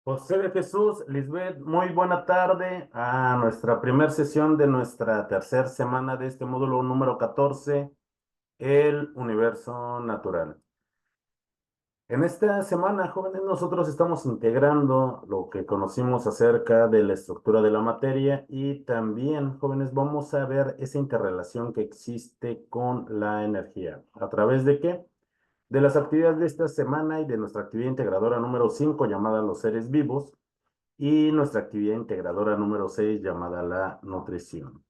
José de Jesús, Lisbeth, muy buena tarde a nuestra primera sesión de nuestra tercera semana de este módulo número 14, el universo natural. En esta semana, jóvenes, nosotros estamos integrando lo que conocimos acerca de la estructura de la materia y también, jóvenes, vamos a ver esa interrelación que existe con la energía. ¿A través de qué? De las actividades de esta semana y de nuestra actividad integradora número 5 llamada Los seres vivos y nuestra actividad integradora número 6 llamada la nutrición.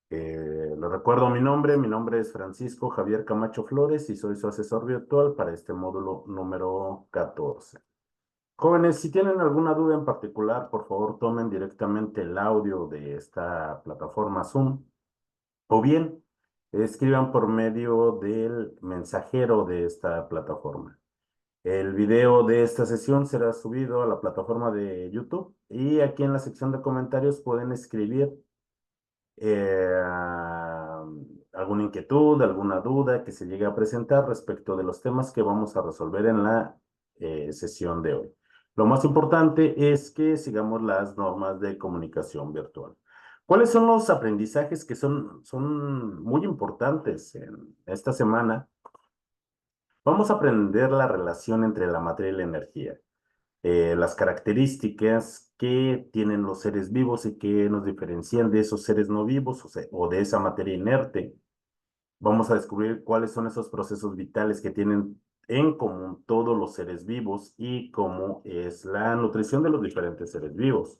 Les recuerdo mi nombre es Francisco Javier Camacho Flores y soy su asesor virtual para este módulo número 14. Jóvenes, si tienen alguna duda en particular, por favor tomen directamente el audio de esta plataforma Zoom o bien escriban por medio del mensajero de esta plataforma. El video de esta sesión será subido a la plataforma de YouTube y aquí en la sección de comentarios pueden escribir eh, alguna inquietud, alguna duda que se llegue a presentar respecto de los temas que vamos a resolver en la sesión de hoy. Lo más importante es que sigamos las normas de comunicación virtual. ¿Cuáles son los aprendizajes que son muy importantes en esta semana? Vamos a aprender la relación entre la materia y la energía, las características que tienen los seres vivos y que nos diferencian de esos seres no vivos o de esa materia inerte. Vamos a descubrir cuáles son esos procesos vitales que tienen en común todos los seres vivos y cómo es la nutrición de los diferentes seres vivos.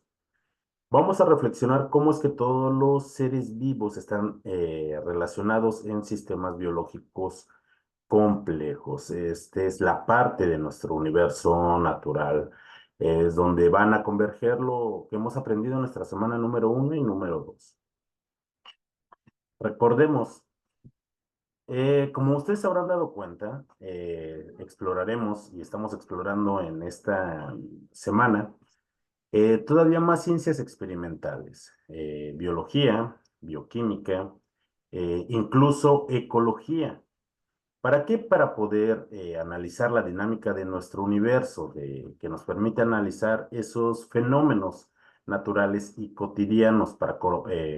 Vamos a reflexionar cómo es que todos los seres vivos están relacionados en sistemas biológicos complejos. Este es la parte de nuestro universo natural. Es donde van a converger lo que hemos aprendido en nuestra semana número 1 y número 2. Recordemos, como ustedes se habrán dado cuenta, exploraremos y estamos explorando en esta semana todavía más ciencias experimentales, biología, bioquímica, incluso ecología. ¿Para qué? Para poder analizar la dinámica de nuestro universo, que nos permite analizar esos fenómenos naturales y cotidianos para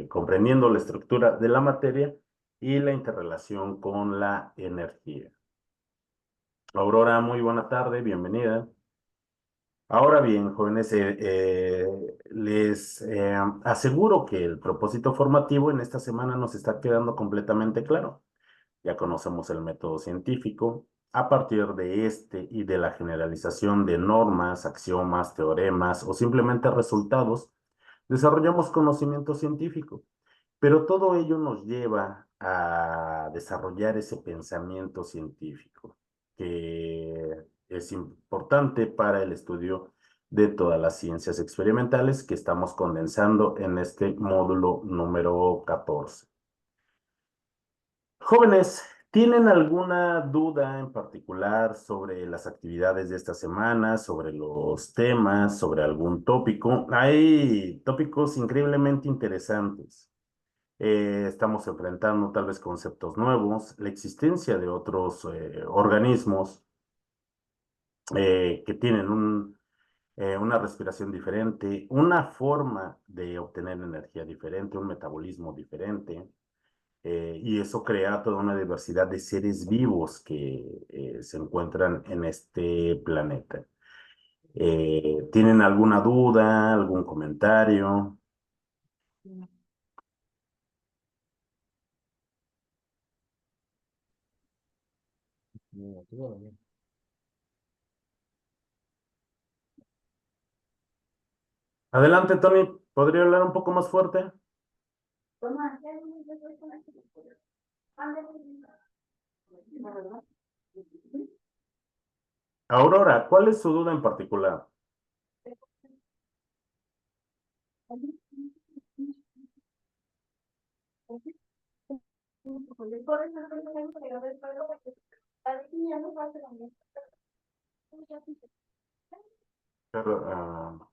comprendiendo la estructura de la materia y la interrelación con la energía. Aurora, muy buena tarde, bienvenida. Ahora bien, jóvenes, les aseguro que el propósito formativo en esta semana nos está quedando completamente claro. Ya conocemos el método científico. A partir de este y de la generalización de normas, axiomas, teoremas o simplemente resultados, desarrollamos conocimiento científico. Pero todo ello nos lleva a desarrollar ese pensamiento científico que es importante para el estudio de todas las ciencias experimentales que estamos condensando en este módulo número 14. Jóvenes, ¿tienen alguna duda en particular sobre las actividades de esta semana, sobre los temas, sobre algún tópico? Hay tópicos increíblemente interesantes. Estamos enfrentando tal vez conceptos nuevos, la existencia de otros organismos que tienen una respiración diferente, una forma de obtener energía diferente, un metabolismo diferente. Y eso crea toda una diversidad de seres vivos que se encuentran en este planeta. ¿Tienen alguna duda, algún comentario? Adelante, Tony. ¿Podría hablar un poco más fuerte? Aurora, ¿cuál es su duda en particular?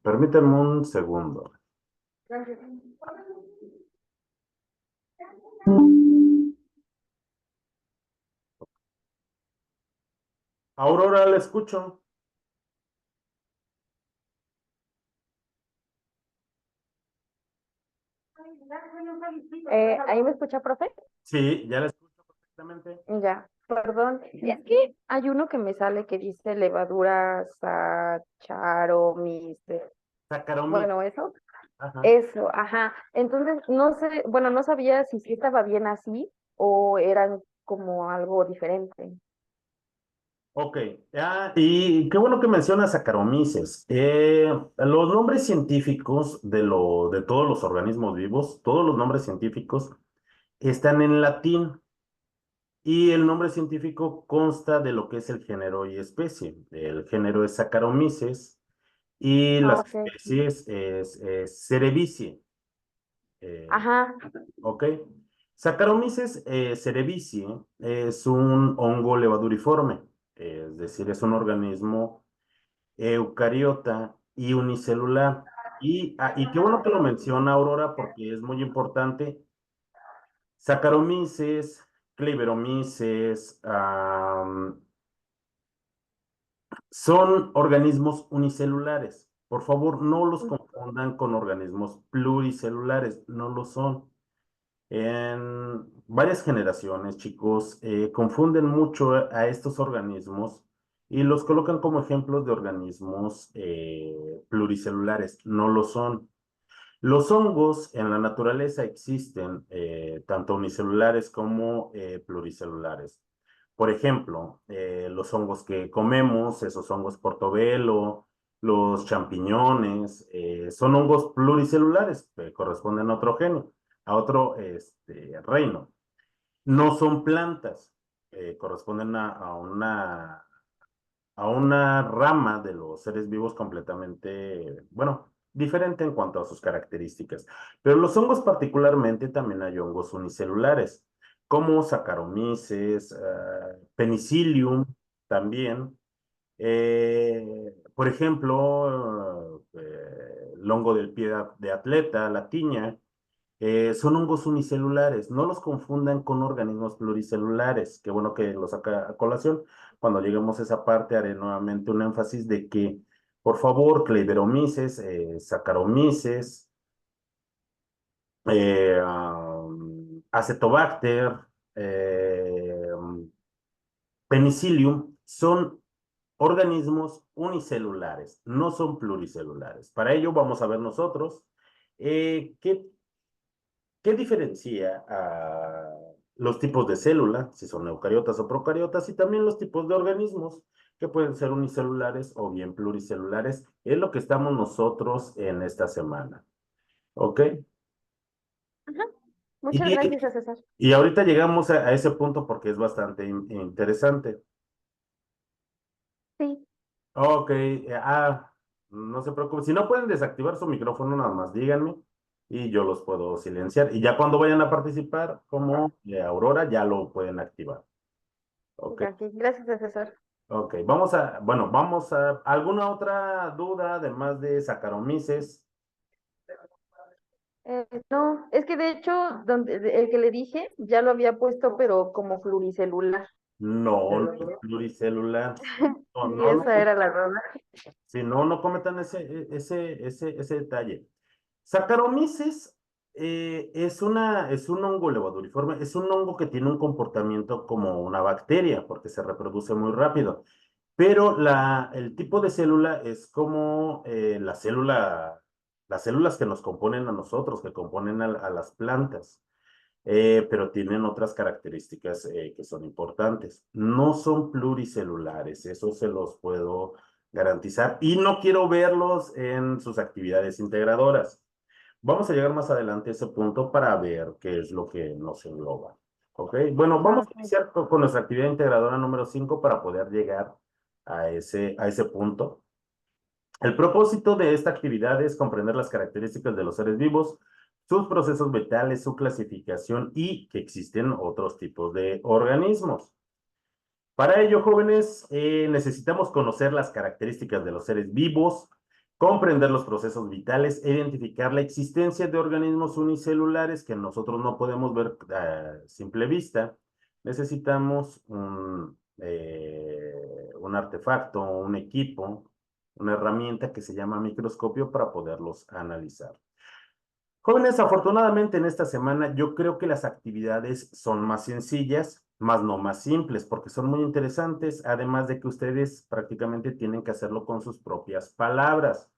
Permítanme un segundo. Aurora, la escucho. ¿Ahí me escucha, profe? Sí, ya la escucho perfectamente. Ya, perdón. Es que hay uno que me sale que dice levadura Saccharomyces. Saccharomyces. Bueno, eso, Ajá. eso, ajá. Entonces, no sé, bueno, no sabía si sí estaba bien así o eran como algo diferente. Ok, y qué bueno que mencionas Saccharomyces. Los nombres científicos de todos los organismos vivos, todos los nombres científicos están en latín y el nombre científico consta de lo que es el género y especie. El género es Saccharomyces y Ah, las ok. especies es Cerevisiae. Eh, Ajá. ok. Saccharomyces cerevisiae es un hongo levaduriforme, es decir, es un organismo eucariota y unicelular. Y qué bueno que lo menciona Aurora porque es muy importante. Saccharomyces, Cleveromyces, son organismos unicelulares. Por favor, no los confundan con organismos pluricelulares, no lo son. En varias generaciones, chicos, confunden mucho a estos organismos y los colocan como ejemplos de organismos pluricelulares. No lo son. Los hongos en la naturaleza existen tanto unicelulares como pluricelulares. Por ejemplo, los hongos que comemos, esos hongos portobelo, los champiñones, son hongos pluricelulares, que corresponden a otro genio, a otro reino. No son plantas, corresponden a una rama de los seres vivos completamente, bueno, diferente en cuanto a sus características. Pero los hongos particularmente también hay hongos unicelulares, como Saccharomyces, Penicillium también. Por ejemplo, el hongo del pie de atleta, la tiña, son hongos unicelulares, no los confundan con organismos pluricelulares. Qué bueno que lo saca a colación. Cuando lleguemos a esa parte haré nuevamente un énfasis de que, por favor, Cleveromyces, Saccharomyces, Acetobacter, Penicillium son organismos unicelulares, no son pluricelulares. Para ello vamos a ver nosotros qué diferencia a los tipos de célula, si son eucariotas o procariotas, y también los tipos de organismos, que pueden ser unicelulares o bien pluricelulares. Es lo que estamos nosotros en esta semana. ¿Ok? Ajá. Muchas Y, gracias, César. y ahorita llegamos a ese punto porque es bastante interesante. Sí, Ok, no se preocupen. Si no pueden desactivar su micrófono, nada más díganme y yo los puedo silenciar. Y ya cuando vayan a participar, como Aurora, ya lo pueden activar. Ok, gracias, gracias, César. ok. Bueno, ¿alguna otra duda además de Saccharomyces? No, es que de hecho, el que le dije ya lo había puesto, pero como pluricelular. No, no es pluricelular. No, Y no, esa no. era la verdad. Si no, no cometan ese detalle. Saccharomyces es un hongo levaduriforme, es un hongo que tiene un comportamiento como una bacteria, porque se reproduce muy rápido. Pero el tipo de célula es como las células que nos componen a nosotros, que componen a las plantas, pero tienen otras características que son importantes. No son pluricelulares, eso se los puedo garantizar, y no quiero verlos en sus actividades integradoras. Vamos a llegar más adelante a ese punto para ver qué es lo que nos engloba. ¿Ok? Bueno, Ah, vamos a ok. iniciar con nuestra actividad integradora número 5 para poder llegar a ese punto. El propósito de esta actividad es comprender las características de los seres vivos, sus procesos vitales, su clasificación y que existen otros tipos de organismos. Para ello, jóvenes, necesitamos conocer las características de los seres vivos, comprender los procesos vitales e identificar la existencia de organismos unicelulares que nosotros no podemos ver a simple vista. Necesitamos un artefacto, un equipo, una herramienta que se llama microscopio para poderlos analizar. Jóvenes, afortunadamente en esta semana yo creo que las actividades son más sencillas, más no más simples, porque son muy interesantes, además de que ustedes prácticamente tienen que hacerlo con sus propias palabras.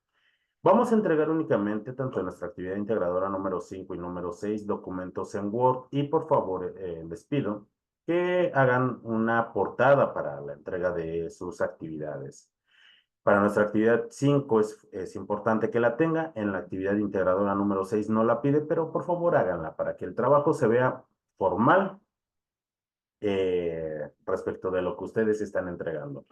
Vamos a entregar únicamente, tanto en nuestra actividad integradora número 5 y número 6 documentos en Word y por favor les pido que hagan una portada para la entrega de sus actividades. Para nuestra actividad 5 es importante que la tenga, en la actividad integradora número 6 no la pide, pero por favor háganla para que el trabajo se vea formal respecto de lo que ustedes están entregando.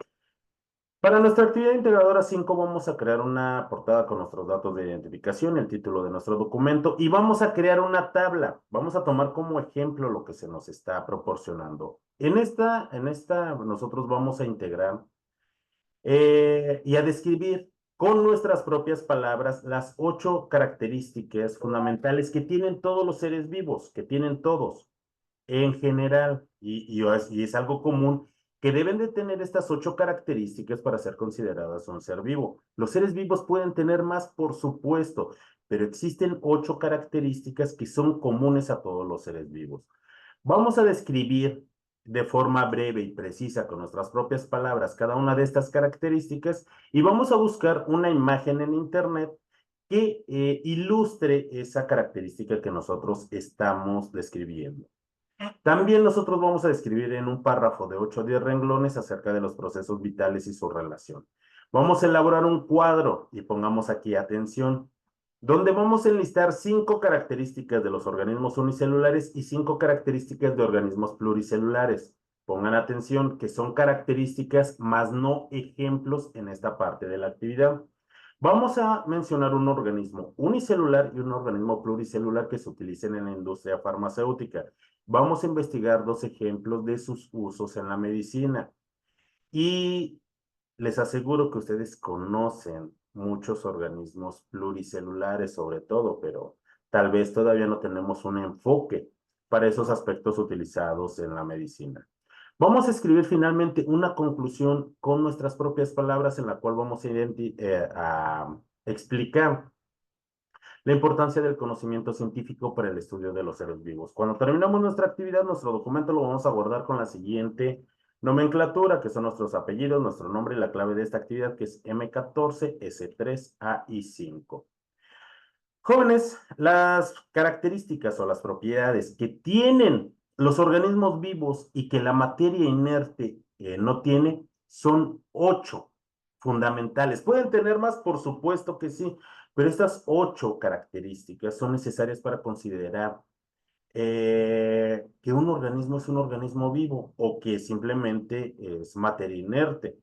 Para nuestra actividad integradora 5 vamos a crear una portada con nuestros datos de identificación, el título de nuestro documento y vamos a crear una tabla. Vamos a tomar como ejemplo lo que se nos está proporcionando. En esta nosotros vamos a integrar y a describir con nuestras propias palabras las 8 características fundamentales que tienen todos los seres vivos, que tienen todos en general, y es algo común, que deben de tener estas 8 características para ser consideradas un ser vivo. Los seres vivos pueden tener más, por supuesto, pero existen 8 características que son comunes a todos los seres vivos. Vamos a describir de forma breve y precisa con nuestras propias palabras cada una de estas características y vamos a buscar una imagen en internet que ilustre esa característica que nosotros estamos describiendo. También nosotros vamos a describir en un párrafo de 8 o 10 renglones acerca de los procesos vitales y su relación. Vamos a elaborar un cuadro y pongamos aquí atención, donde vamos a enlistar 5 características de los organismos unicelulares y 5 características de organismos pluricelulares. Pongan atención que son características más no ejemplos en esta parte de la actividad. Vamos a mencionar un organismo unicelular y un organismo pluricelular que se utilicen en la industria farmacéutica. Vamos a investigar 2 ejemplos de sus usos en la medicina. Y les aseguro que ustedes conocen muchos organismos pluricelulares sobre todo, pero tal vez todavía no tenemos un enfoque para esos aspectos utilizados en la medicina. Vamos a escribir finalmente una conclusión con nuestras propias palabras en la cual vamos a explicar la importancia del conocimiento científico para el estudio de los seres vivos. Cuando terminamos nuestra actividad, nuestro documento lo vamos a abordar con la siguiente nomenclatura, que son nuestros apellidos, nuestro nombre y la clave de esta actividad, que es M14, S3, A y 5. Jóvenes, las características o las propiedades que tienen los organismos vivos y que la materia inerte no tiene son 8 fundamentales. ¿Pueden tener más? Por supuesto que sí, pero estas 8 características son necesarias para considerar que un organismo es un organismo vivo o que simplemente es materia inerte.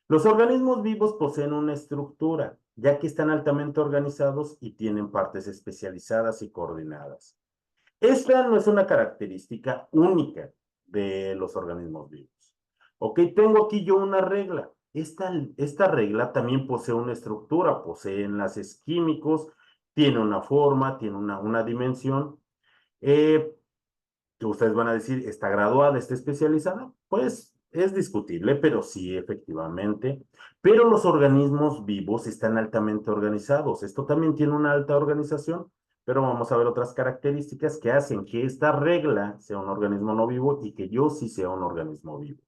Los organismos vivos poseen una estructura, ya que están altamente organizados y tienen partes especializadas y coordinadas. Esta no es una característica única de los organismos vivos. Ok, tengo aquí yo una regla. Esta regla también posee una estructura, posee enlaces químicos, tiene una forma, tiene una dimensión. Eh, Ustedes van a decir, ¿está graduada, está especializada? Pues es discutible, pero sí, efectivamente. Pero los organismos vivos están altamente organizados. Esto también tiene una alta organización, pero vamos a ver otras características que hacen que esta regla sea un organismo no vivo y que yo sí sea un organismo vivo.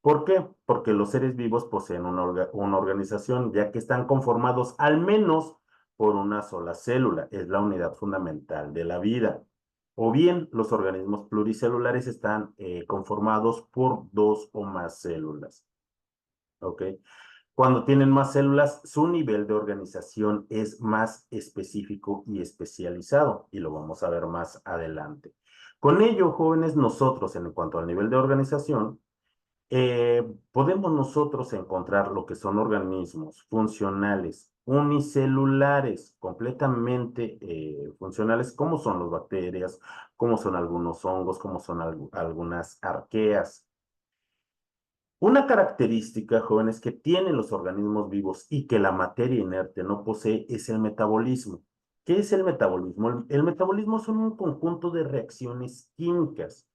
¿Por qué? Porque los seres vivos poseen una organización, ya que están conformados al menos por una sola célula. Es la unidad fundamental de la vida. O bien, los organismos pluricelulares están conformados por 2 o más células. ¿Ok? Cuando tienen más células, su nivel de organización es más específico y especializado, y lo vamos a ver más adelante. Con ello, jóvenes, nosotros, en cuanto al nivel de organización, podemos nosotros encontrar lo que son organismos funcionales, unicelulares, completamente funcionales, como son las bacterias, como son algunos hongos, como son algunas arqueas. Una característica, jóvenes, que tienen los organismos vivos y que la materia inerte no posee es el metabolismo. ¿Qué es el metabolismo? El metabolismo son un conjunto de reacciones químicas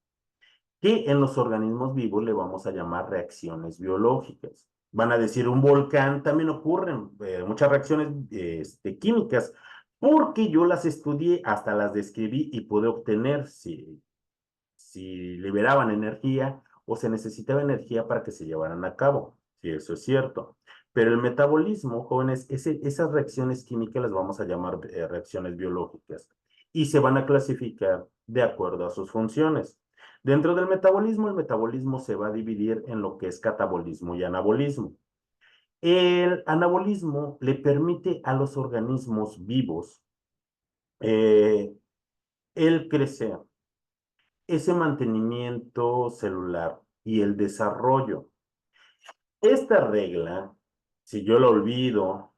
que en los organismos vivos le vamos a llamar reacciones biológicas. Van a decir, un volcán también ocurren muchas reacciones químicas, porque yo las estudié, hasta las describí y pude obtener si liberaban energía o se necesitaba energía para que se llevaran a cabo. Sí, eso es cierto. Pero el metabolismo, jóvenes, esas reacciones químicas las vamos a llamar reacciones biológicas y se van a clasificar de acuerdo a sus funciones. Dentro del metabolismo, el metabolismo se va a dividir en lo que es catabolismo y anabolismo. El anabolismo le permite a los organismos vivos eh, el crecer, ese mantenimiento celular y el desarrollo. Esta regla, si yo la olvido,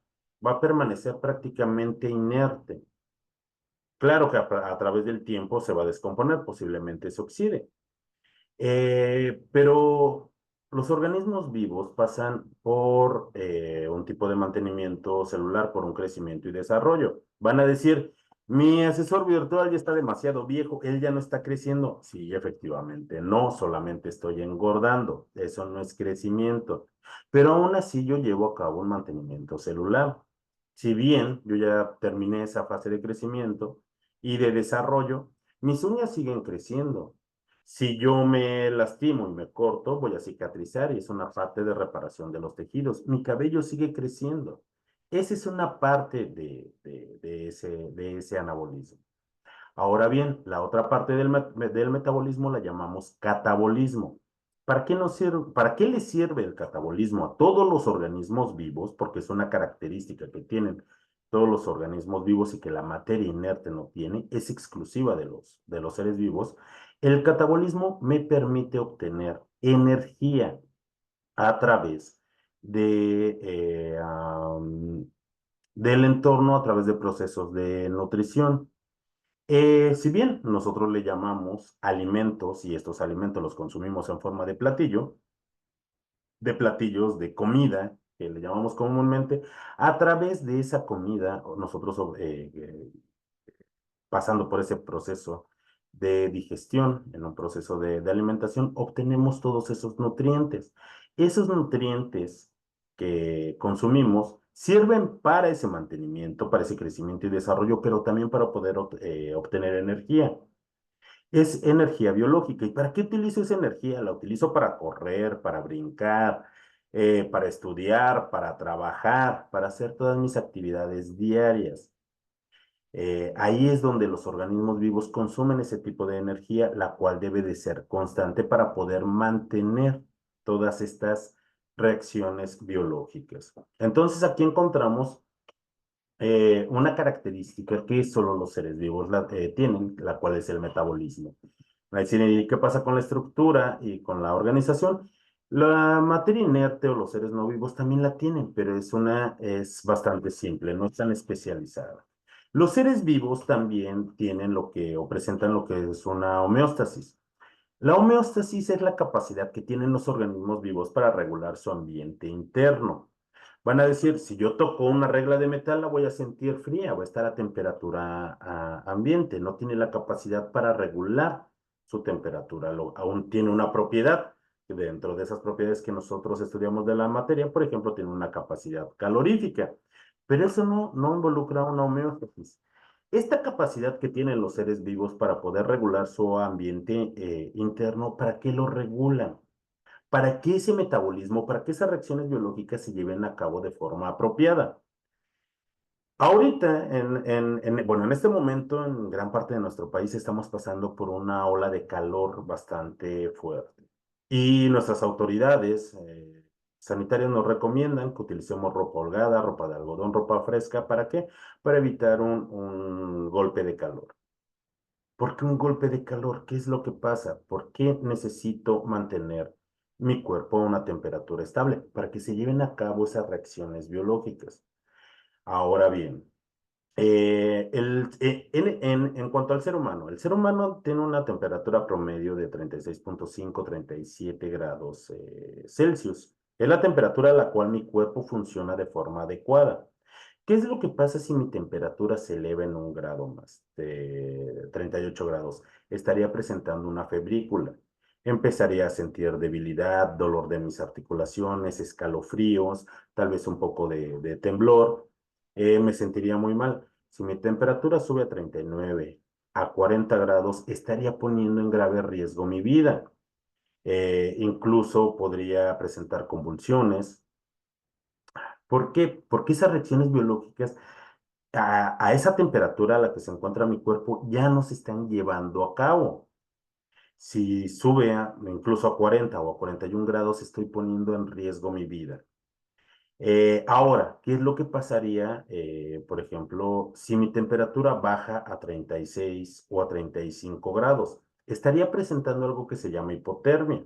va a permanecer prácticamente inerte. Claro que a través del tiempo se va a descomponer, posiblemente se oxide. Pero los organismos vivos pasan por un tipo de mantenimiento celular, por un crecimiento y desarrollo. Van a decir, mi asesor virtual ya está demasiado viejo, él ya no está creciendo. Sí, efectivamente, no, solamente estoy engordando, eso no es crecimiento. Pero aún así yo llevo a cabo un mantenimiento celular. Si bien yo ya terminé esa fase de crecimiento y de desarrollo, mis uñas siguen creciendo. Si yo me lastimo y me corto, voy a cicatrizar y es una parte de reparación de los tejidos. Mi cabello sigue creciendo. Esa es una parte de ese anabolismo. Ahora bien, la otra parte del metabolismo la llamamos catabolismo. ¿Para qué le sirve el catabolismo a todos los organismos vivos? Porque es una característica que tienen todos los organismos vivos y que la materia inerte no tiene, es exclusiva de los seres vivos. El catabolismo me permite obtener energía a través de, del entorno, a través de procesos de nutrición. Si bien nosotros le llamamos alimentos y estos alimentos los consumimos en forma de platillos, de comida, que le llamamos comúnmente, a través de esa comida nosotros pasando por ese proceso de digestión, en un proceso de alimentación, obtenemos todos esos nutrientes. Esos nutrientes que consumimos sirven para ese mantenimiento, para ese crecimiento y desarrollo, pero también para poder obtener energía. Es energía biológica. ¿Y para qué utilizo esa energía? La utilizo para correr, para brincar, para estudiar, para trabajar, para hacer todas mis actividades diarias. Ahí es donde los organismos vivos consumen ese tipo de energía, la cual debe de ser constante para poder mantener todas estas reacciones biológicas. Entonces aquí encontramos una característica que solo los seres vivos tienen, la cual es el metabolismo. Es decir, ¿y qué pasa con la estructura y con la organización? La materia inerte o los seres no vivos también la tienen, pero es bastante simple, no es tan especializada. Los seres vivos también tienen o presentan lo que es una homeostasis. La homeostasis es la capacidad que tienen los organismos vivos para regular su ambiente interno. Van a decir, si yo toco una regla de metal, la voy a sentir fría, va a estar a temperatura ambiente, no tiene la capacidad para regular su temperatura, aún tiene una propiedad, que dentro de esas propiedades que nosotros estudiamos de la materia, por ejemplo, tiene una capacidad calorífica, pero eso no involucra una homeostasis. Esta capacidad que tienen los seres vivos para poder regular su ambiente interno, ¿para qué lo regulan? Para que ese metabolismo, para que esas reacciones biológicas se lleven a cabo de forma apropiada. Ahorita, bueno, en este momento, en gran parte de nuestro país estamos pasando por una ola de calor bastante fuerte. Y nuestras autoridades sanitarias nos recomiendan que utilicemos ropa holgada, ropa de algodón, ropa fresca. ¿Para qué? Para evitar un golpe de calor. ¿Por qué un golpe de calor? ¿Qué es lo que pasa? ¿Por qué necesito mantener mi cuerpo a una temperatura estable? Para que se lleven a cabo esas reacciones biológicas. Ahora bien, en cuanto al ser humano, el ser humano tiene una temperatura promedio de 36,5, 37 grados Celsius. Es la temperatura a la cual mi cuerpo funciona de forma adecuada. ¿Qué es lo que pasa si mi temperatura se eleva en un grado más, de 38 grados? Estaría presentando una febrícula. Empezaría a sentir debilidad, dolor de mis articulaciones, escalofríos, tal vez un poco de temblor. Me sentiría muy mal. Si mi temperatura sube a 39, a 40 grados, estaría poniendo en grave riesgo mi vida. Incluso podría presentar convulsiones. ¿Por qué? Porque esas reacciones biológicas a esa temperatura a la que se encuentra mi cuerpo ya no se están llevando a cabo. Si sube incluso a 40 o a 41 grados, estoy poniendo en riesgo mi vida. Ahora, ¿qué es lo que pasaría, por ejemplo, si mi temperatura baja a 36 o a 35 grados? Estaría presentando algo que se llama hipotermia.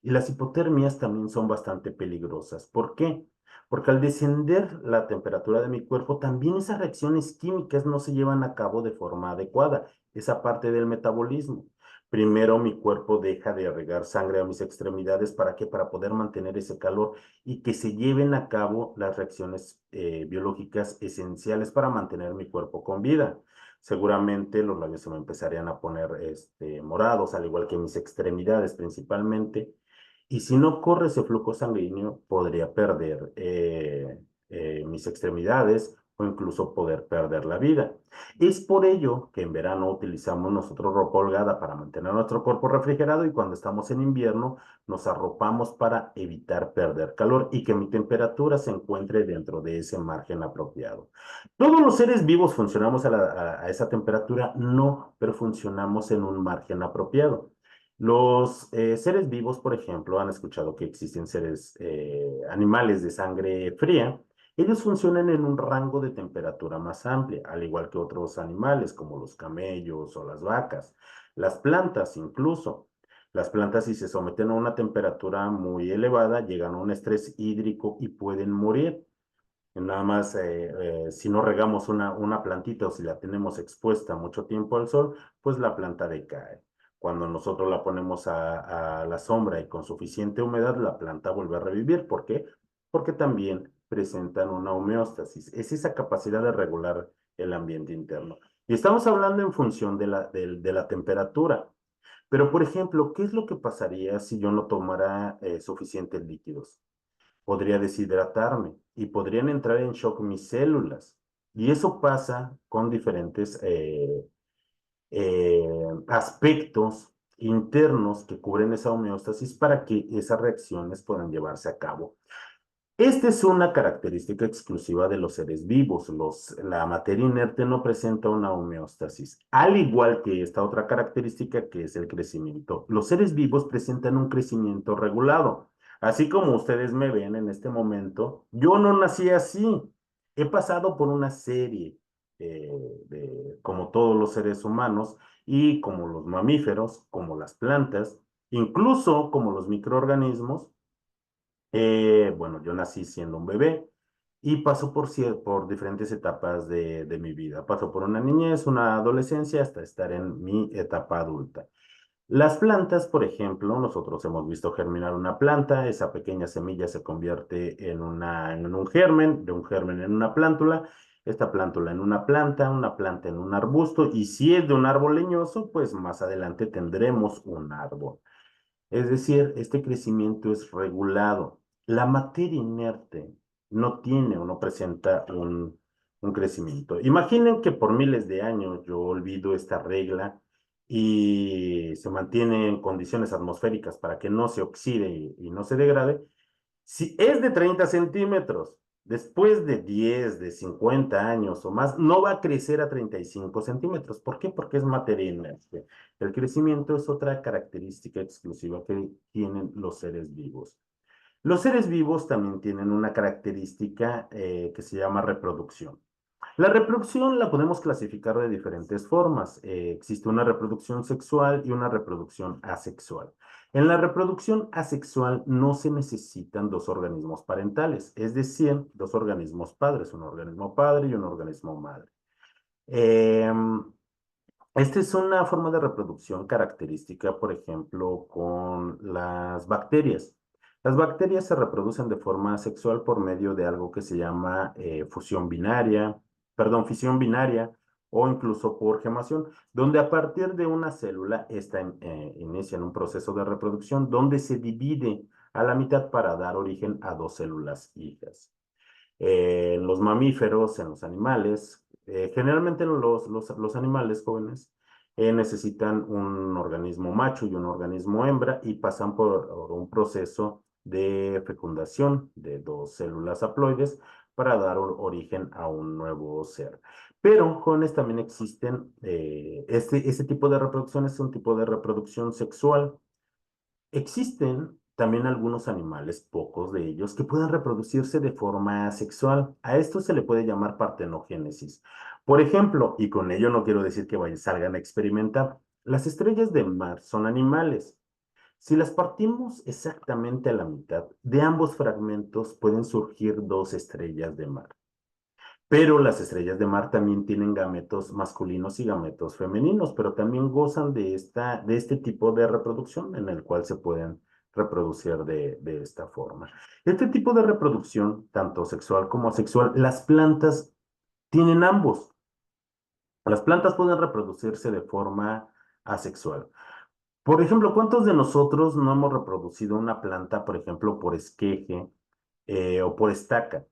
Y las hipotermias también son bastante peligrosas. ¿Por qué? Porque al descender la temperatura de mi cuerpo, también esas reacciones químicas no se llevan a cabo de forma adecuada. Esa parte del metabolismo. Primero mi cuerpo deja de irrigar sangre a mis extremidades. ¿Para qué? Para poder mantener ese calor y que se lleven a cabo las reacciones biológicas esenciales para mantener mi cuerpo con vida. Seguramente los labios se me empezarían a poner morados, al igual que mis extremidades principalmente. Y si no corre ese flujo sanguíneo, podría perder mis extremidades o incluso poder perder la vida. Es por ello que en verano utilizamos nosotros ropa holgada para mantener nuestro cuerpo refrigerado y cuando estamos en invierno nos arropamos para evitar perder calor y que mi temperatura se encuentre dentro de ese margen apropiado. ¿Todos los seres vivos funcionamos a esa temperatura? No, pero funcionamos en un margen apropiado. Los seres vivos, por ejemplo, han escuchado que existen seres animales de sangre fría. Ellos funcionan en un rango de temperatura más amplia, al igual que otros animales como los camellos o las vacas. Las plantas incluso. Las plantas si se someten a una temperatura muy elevada, llegan a un estrés hídrico y pueden morir. Nada más, si no regamos una plantita o si la tenemos expuesta mucho tiempo al sol, pues la planta decae. Cuando nosotros la ponemos a la sombra y con suficiente humedad, la planta vuelve a revivir. ¿Por qué? Porque también presentan una homeostasis. Es esa capacidad de regular el ambiente interno. Y estamos hablando en función de la temperatura. Pero, por ejemplo, ¿qué es lo que pasaría si yo no tomara suficientes líquidos? Podría deshidratarme y podrían entrar en shock mis células. Y eso pasa con diferentes aspectos internos que cubren esa homeostasis para que esas reacciones puedan llevarse a cabo. Esta es una característica exclusiva de los seres vivos. La materia inerte no presenta una homeostasis, al igual que esta otra característica que es el crecimiento. Los seres vivos presentan un crecimiento regulado. Así como ustedes me ven en este momento, yo no nací así. He pasado por una serie eh, como todos los seres humanos y como los mamíferos, como las plantas, incluso como los microorganismos. Bueno, yo nací siendo un bebé y paso por diferentes etapas de mi vida. Paso por una niñez, una adolescencia, hasta estar en mi etapa adulta. Las plantas, por ejemplo, nosotros hemos visto germinar una planta, esa pequeña semilla se convierte en un germen, de un germen en una plántula, esta plántula en una planta en un arbusto, y si es de un árbol leñoso, pues más adelante tendremos un árbol. Es decir, este crecimiento es regulado. La materia inerte no tiene o no presenta un crecimiento. Imaginen que por miles de años yo olvido esta regla y se mantiene en condiciones atmosféricas para que no se oxide y no se degrade. Si es de 30 centímetros, después de 10, de 50 años o más, no va a crecer a 35 centímetros. ¿Por qué? Porque es materia inerte. El crecimiento es otra característica exclusiva que tienen los seres vivos. Los seres vivos también tienen una característica que se llama reproducción. La reproducción la podemos clasificar de diferentes formas. Existe una reproducción sexual y una reproducción asexual. En la reproducción asexual no se necesitan dos organismos parentales, es decir, dos organismos padres, un organismo padre y un organismo madre. Em, Esta es una forma de reproducción característica, por ejemplo, con las bacterias. Las bacterias se reproducen de forma sexual por medio de algo que se llama fisión binaria o incluso por gemación, donde a partir de una célula esta inicia en un proceso de reproducción donde se divide a la mitad para dar origen a dos células hijas. En los mamíferos, en los animales, Generalmente los animales jóvenes necesitan un organismo macho y un organismo hembra y pasan por un proceso de fecundación de dos células haploides para dar origen a un nuevo ser. Pero jóvenes también existen, este tipo de reproducción es un tipo de reproducción sexual. Existen también algunos animales, pocos de ellos, que pueden reproducirse de forma sexual. A esto se le puede llamar partenogénesis. Por ejemplo, y con ello no quiero decir que salgan a experimentar, las estrellas de mar son animales. Si las partimos exactamente a la mitad, de ambos fragmentos pueden surgir dos estrellas de mar. Pero las estrellas de mar también tienen gametos masculinos y gametos femeninos, pero también gozan de este tipo de reproducción en el cual se pueden reproducir de esta forma. Este tipo de reproducción, tanto sexual como asexual, las plantas tienen ambos. Las plantas pueden reproducirse de forma asexual. Por ejemplo, ¿cuántos de nosotros no hemos reproducido una planta, por ejemplo, por esqueje o por estaca?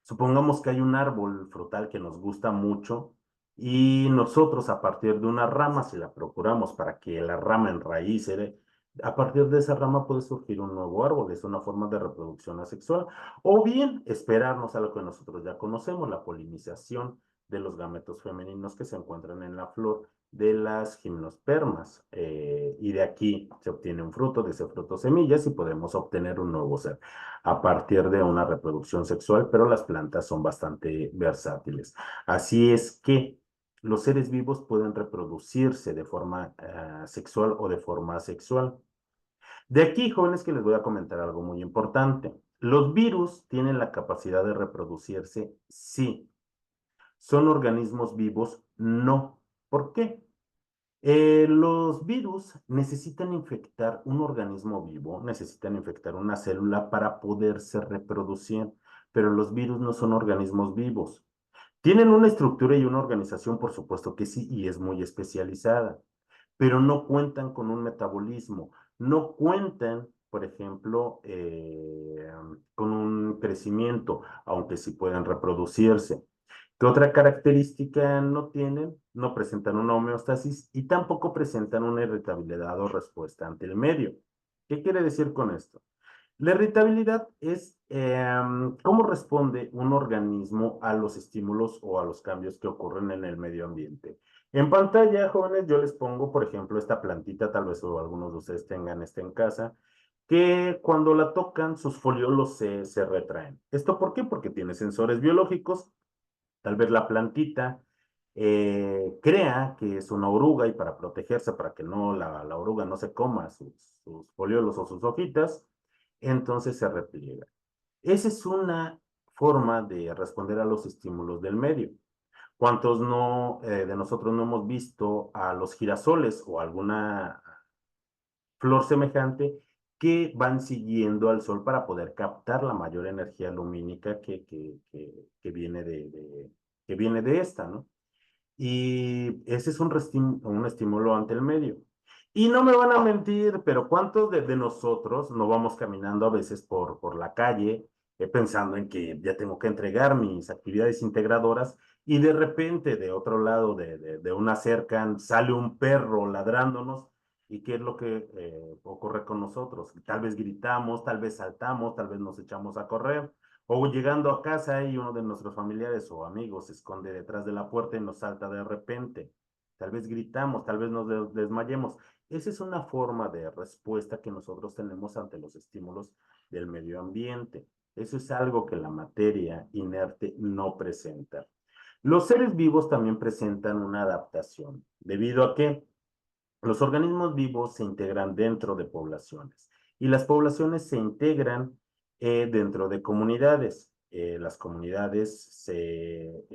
Supongamos que hay un árbol frutal que nos gusta mucho y nosotros a partir de una rama, si la procuramos para que la rama enraíce, a partir de esa rama puede surgir un nuevo árbol, es una forma de reproducción asexual. O bien esperarnos a lo que nosotros ya conocemos, la polinización de los gametos femeninos que se encuentran en la flor de las gimnospermas. Y de aquí se obtiene un fruto, de ese fruto semillas y podemos obtener un nuevo ser a partir de una reproducción sexual, pero las plantas son bastante versátiles. Así es que los seres vivos pueden reproducirse de forma sexual o de forma asexual. De aquí, jóvenes, que les voy a comentar algo muy importante. ¿Los virus tienen la capacidad de reproducirse? Sí. ¿Son organismos vivos? No. ¿Por qué? Los virus necesitan infectar un organismo vivo, necesitan infectar una célula para poderse reproducir, pero los virus no son organismos vivos. Tienen una estructura y una organización, por supuesto que sí, y es muy especializada, pero no cuentan con un metabolismo, no cuentan, por ejemplo, con un crecimiento, aunque sí pueden reproducirse. ¿Qué otra característica no tienen? No presentan una homeostasis y tampoco presentan una irritabilidad o respuesta ante el medio. ¿Qué quiere decir con esto? La irritabilidad es cómo responde un organismo a los estímulos o a los cambios que ocurren en el medio ambiente. En pantalla, jóvenes, yo les pongo, por ejemplo, esta plantita, tal vez o algunos de ustedes tengan esta en casa, que cuando la tocan, sus foliolos se retraen. ¿Esto por qué? Porque tiene sensores biológicos. Tal vez la plantita crea que es una oruga y para protegerse, para que no la oruga no se coma sus foliolos o sus hojitas, entonces se repliega. Esa es una forma de responder a los estímulos del medio. ¿Cuántos no, de nosotros no hemos visto a los girasoles o alguna flor semejante que van siguiendo al sol para poder captar la mayor energía lumínica que viene que viene de esta, ¿no? Y ese es un estímulo ante el medio. Y no me van a mentir, pero ¿cuántos de nosotros no vamos caminando a veces por la calle pensando en que ya tengo que entregar mis actividades integradoras y de repente de otro lado de una cerca sale un perro ladrándonos? ¿Y qué es lo que ocurre con nosotros? Tal vez gritamos, tal vez saltamos, tal vez nos echamos a correr. O llegando a casa y uno de nuestros familiares o amigos se esconde detrás de la puerta y nos salta de repente. Tal vez gritamos, tal vez nos desmayemos. Esa es una forma de respuesta que nosotros tenemos ante los estímulos del medio ambiente. Eso es algo que la materia inerte no presenta. Los seres vivos también presentan una adaptación, debido a que los organismos vivos se integran dentro de poblaciones y las poblaciones se integran dentro de comunidades. Las comunidades se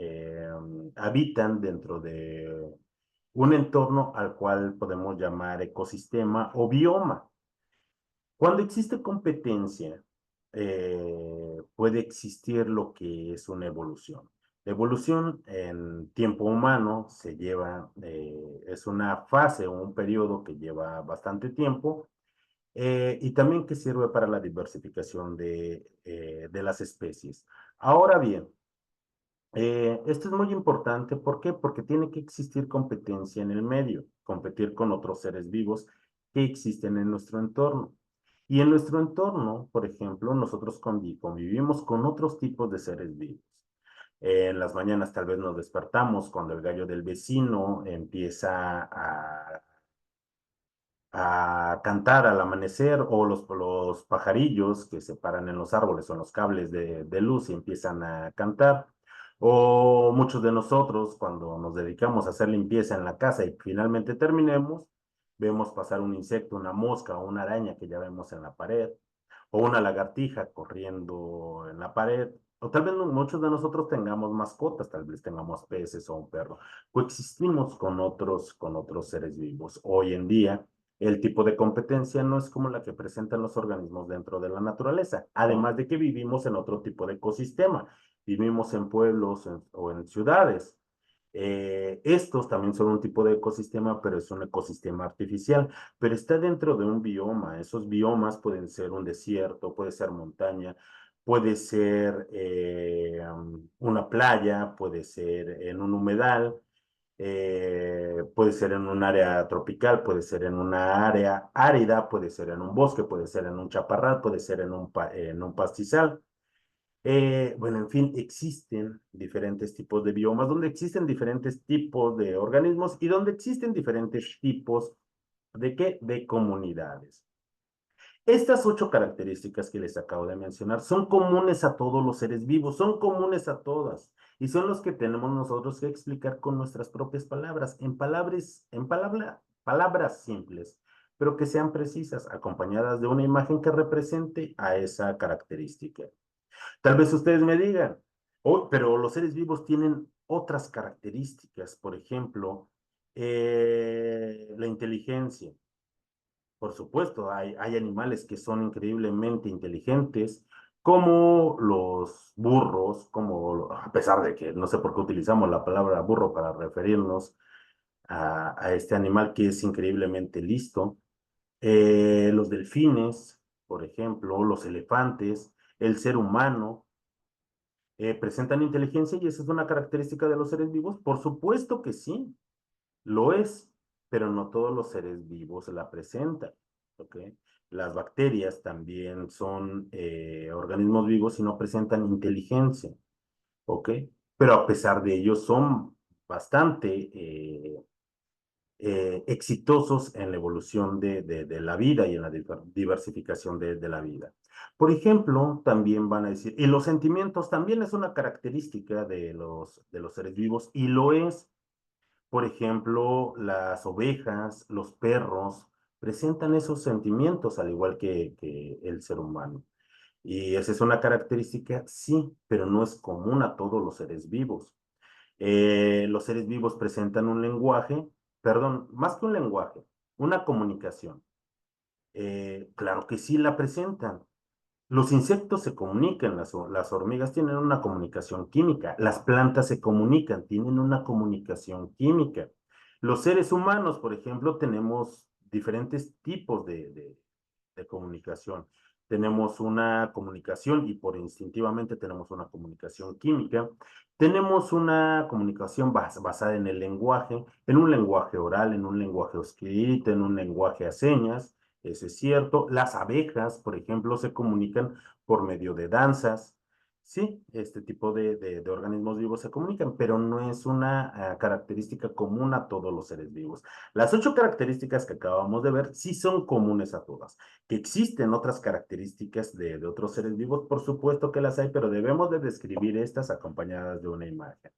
habitan dentro de un entorno al cual podemos llamar ecosistema o bioma. Cuando existe competencia, puede existir lo que es una evolución. La evolución en tiempo humano es una fase o un periodo que lleva bastante tiempo y también que sirve para la diversificación de las especies. Ahora bien, Esto es muy importante, ¿por qué? Porque tiene que existir competencia en el medio, competir con otros seres vivos que existen en nuestro entorno. Y en nuestro entorno, por ejemplo, nosotros convivimos con otros tipos de seres vivos. En las mañanas tal vez nos despertamos cuando el gallo del vecino empieza a cantar al amanecer, o los pajarillos que se paran en los árboles o en los cables de luz y empiezan a cantar, o muchos de nosotros cuando nos dedicamos a hacer limpieza en la casa y finalmente terminemos, vemos pasar un insecto, una mosca o una araña que ya vemos en la pared, o una lagartija corriendo en la pared. O tal vez muchos de nosotros tengamos mascotas, tal vez tengamos peces o un perro. Coexistimos con otros seres vivos. Hoy en día, el tipo de competencia no es como la que presentan los organismos dentro de la naturaleza, además de que vivimos en otro tipo de ecosistema. Vivimos en pueblos o en ciudades. Estos también son un tipo de ecosistema, pero es un ecosistema artificial, pero está dentro de un bioma. Esos biomas pueden ser un desierto, puede ser montaña, puede ser una playa, puede ser en un humedal, puede ser en un área tropical, puede ser en una área árida, puede ser en un bosque, puede ser en un chaparral, puede ser en un pastizal. Bueno, en fin, existen diferentes tipos de biomas, donde existen diferentes tipos de organismos y donde existen diferentes tipos de ¿qué? De comunidades. Estas 8 características que les acabo de mencionar son comunes a todos los seres vivos, son comunes a todas, y son los que tenemos nosotros que explicar con nuestras propias palabras, palabras simples, pero que sean precisas, acompañadas de una imagen que represente a esa característica. Tal vez ustedes me digan, oh, pero los seres vivos tienen otras características, por ejemplo, la inteligencia. Por supuesto, hay animales que son increíblemente inteligentes, como los burros, a pesar de que no sé por qué utilizamos la palabra burro para referirnos a este animal que es increíblemente listo. Los delfines, por ejemplo, los elefantes, el ser humano, ¿presentan inteligencia y esa es una característica de los seres vivos? Por supuesto que sí, lo es, pero no todos los seres vivos la presentan, ¿ok? Las bacterias también son organismos vivos y no presentan inteligencia, ¿ok? Pero a pesar de ello son bastante exitosos en la evolución de la vida y en la diversificación de la vida. Por ejemplo, también van a decir, y los sentimientos también es una característica de los seres vivos, y lo es, por ejemplo, las ovejas, los perros, presentan esos sentimientos al igual que el ser humano. Y esa es una característica, sí, pero no es común a todos los seres vivos. Los seres vivos presentan un lenguaje, perdón, más que un lenguaje, una comunicación. Claro que sí la presentan. Los insectos se comunican, las hormigas tienen una comunicación química, las plantas se comunican, tienen una comunicación química. Los seres humanos, por ejemplo, tenemos diferentes tipos de comunicación. Tenemos una comunicación y por instintivamente tenemos una comunicación química. Tenemos una comunicación basada en el lenguaje, en un lenguaje oral, en un lenguaje escrito, en un lenguaje a señas. Eso es cierto. Las abejas, por ejemplo, se comunican por medio de danzas. Sí, este tipo de organismos vivos se comunican, pero no es una característica común a todos los seres vivos. Las 8 características que acabamos de ver sí son comunes a todas. Que existen otras características de otros seres vivos, por supuesto que las hay, pero debemos de describir estas acompañadas de una imagen.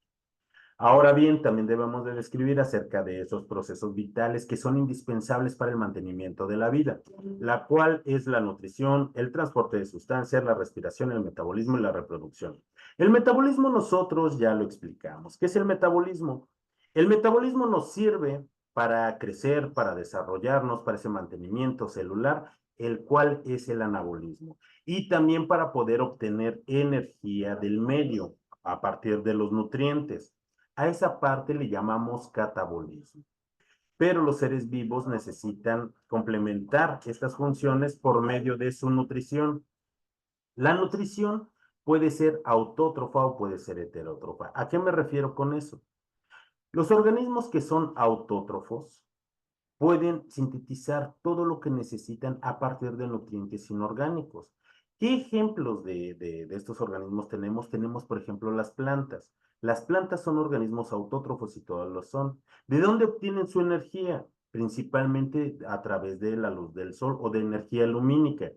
Ahora bien, también debemos de describir acerca de esos procesos vitales que son indispensables para el mantenimiento de la vida, la cual es la nutrición, el transporte de sustancias, la respiración, el metabolismo y la reproducción. El metabolismo nosotros ya lo explicamos. ¿Qué es el metabolismo? El metabolismo nos sirve para crecer, para desarrollarnos, para ese mantenimiento celular, el cual es el anabolismo, y también para poder obtener energía del medio a partir de los nutrientes. A esa parte le llamamos catabolismo. Pero los seres vivos necesitan complementar estas funciones por medio de su nutrición. La nutrición puede ser autótrofa o puede ser heterótrofa. ¿A qué me refiero con eso? Los organismos que son autótrofos pueden sintetizar todo lo que necesitan a partir de nutrientes inorgánicos. ¿Qué ejemplos de estos organismos tenemos? Tenemos, por ejemplo, las plantas. Las plantas son organismos autótrofos y todos lo son. ¿De dónde obtienen su energía? Principalmente a través de la luz del sol o de energía lumínica.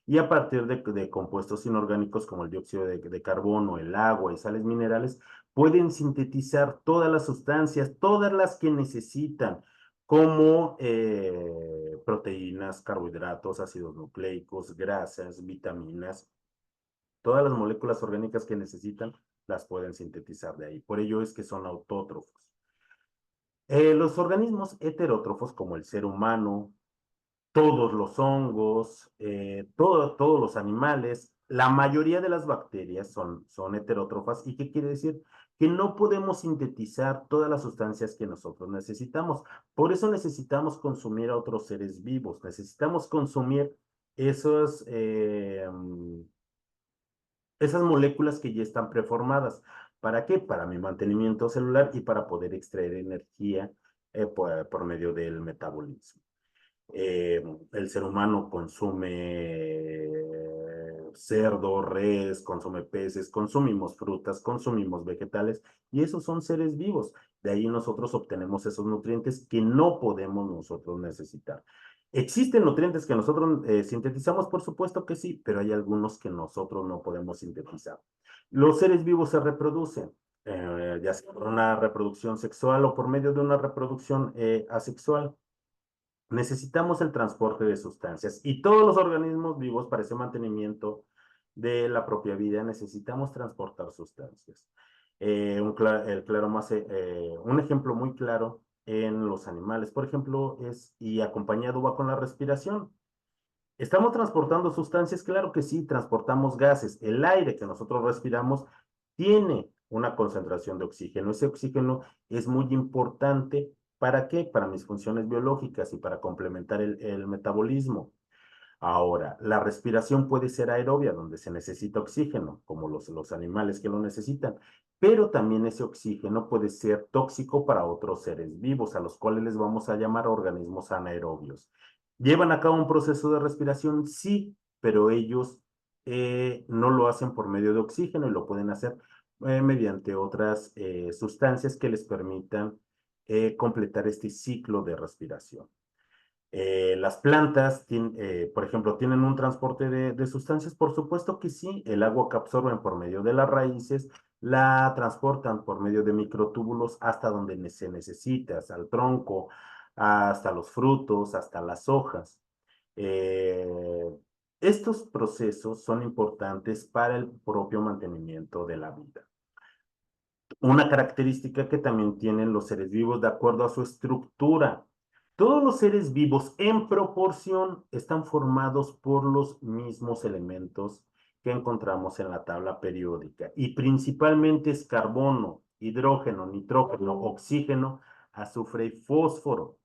Y a partir de compuestos inorgánicos como el dióxido de carbono, el agua y sales minerales, pueden sintetizar todas las sustancias, todas las que necesitan, como proteínas, carbohidratos, ácidos nucleicos, grasas, vitaminas, todas las moléculas orgánicas que necesitan las pueden sintetizar de ahí. Por ello es que son autótrofos. Los organismos heterótrofos, como el ser humano, todos los hongos, todos los animales, la mayoría de las bacterias son heterótrofas. ¿Y qué quiere decir? Que no podemos sintetizar todas las sustancias que nosotros necesitamos. Por eso necesitamos consumir a otros seres vivos, necesitamos consumir esos, esas moléculas que ya están preformadas. ¿Para qué? Para mi mantenimiento celular y para poder extraer energía por medio del metabolismo. El ser humano consume cerdo, res, consume peces, consumimos frutas, consumimos vegetales y esos son seres vivos. De ahí nosotros obtenemos esos nutrientes que no podemos nosotros necesitar. ¿Existen nutrientes que nosotros sintetizamos? Por supuesto que sí, pero hay algunos que nosotros no podemos sintetizar. Los seres vivos se reproducen, ya sea por una reproducción sexual o por medio de una reproducción asexual. Necesitamos el transporte de sustancias y todos los organismos vivos para ese mantenimiento de la propia vida necesitamos transportar sustancias. Un ejemplo muy claro en los animales, por ejemplo, y acompañado va con la respiración. ¿Estamos transportando sustancias? Claro que sí, transportamos gases. El aire que nosotros respiramos tiene una concentración de oxígeno. Ese oxígeno es muy importante. ¿Para qué? Para mis funciones biológicas y para complementar el metabolismo. Ahora, la respiración puede ser aerobia, donde se necesita oxígeno, como los animales que lo necesitan, pero también ese oxígeno puede ser tóxico para otros seres vivos, a los cuales les vamos a llamar organismos anaerobios. ¿Llevan a cabo un proceso de respiración? Sí, pero ellos no lo hacen por medio de oxígeno y lo pueden hacer mediante otras sustancias que les permitan completar este ciclo de respiración. Las plantas, por ejemplo, ¿tienen un transporte de sustancias? Por supuesto que sí. El agua que absorben por medio de las raíces la transportan por medio de microtúbulos hasta donde se necesita, hasta el tronco, hasta los frutos, hasta las hojas. Eh, Estos procesos son importantes para el propio mantenimiento de la vida. Una característica que también tienen los seres vivos de acuerdo a su estructura. Todos los seres vivos en proporción están formados por los mismos elementos que encontramos en la tabla periódica y principalmente es carbono, hidrógeno, nitrógeno, oxígeno, azufre y fósforo.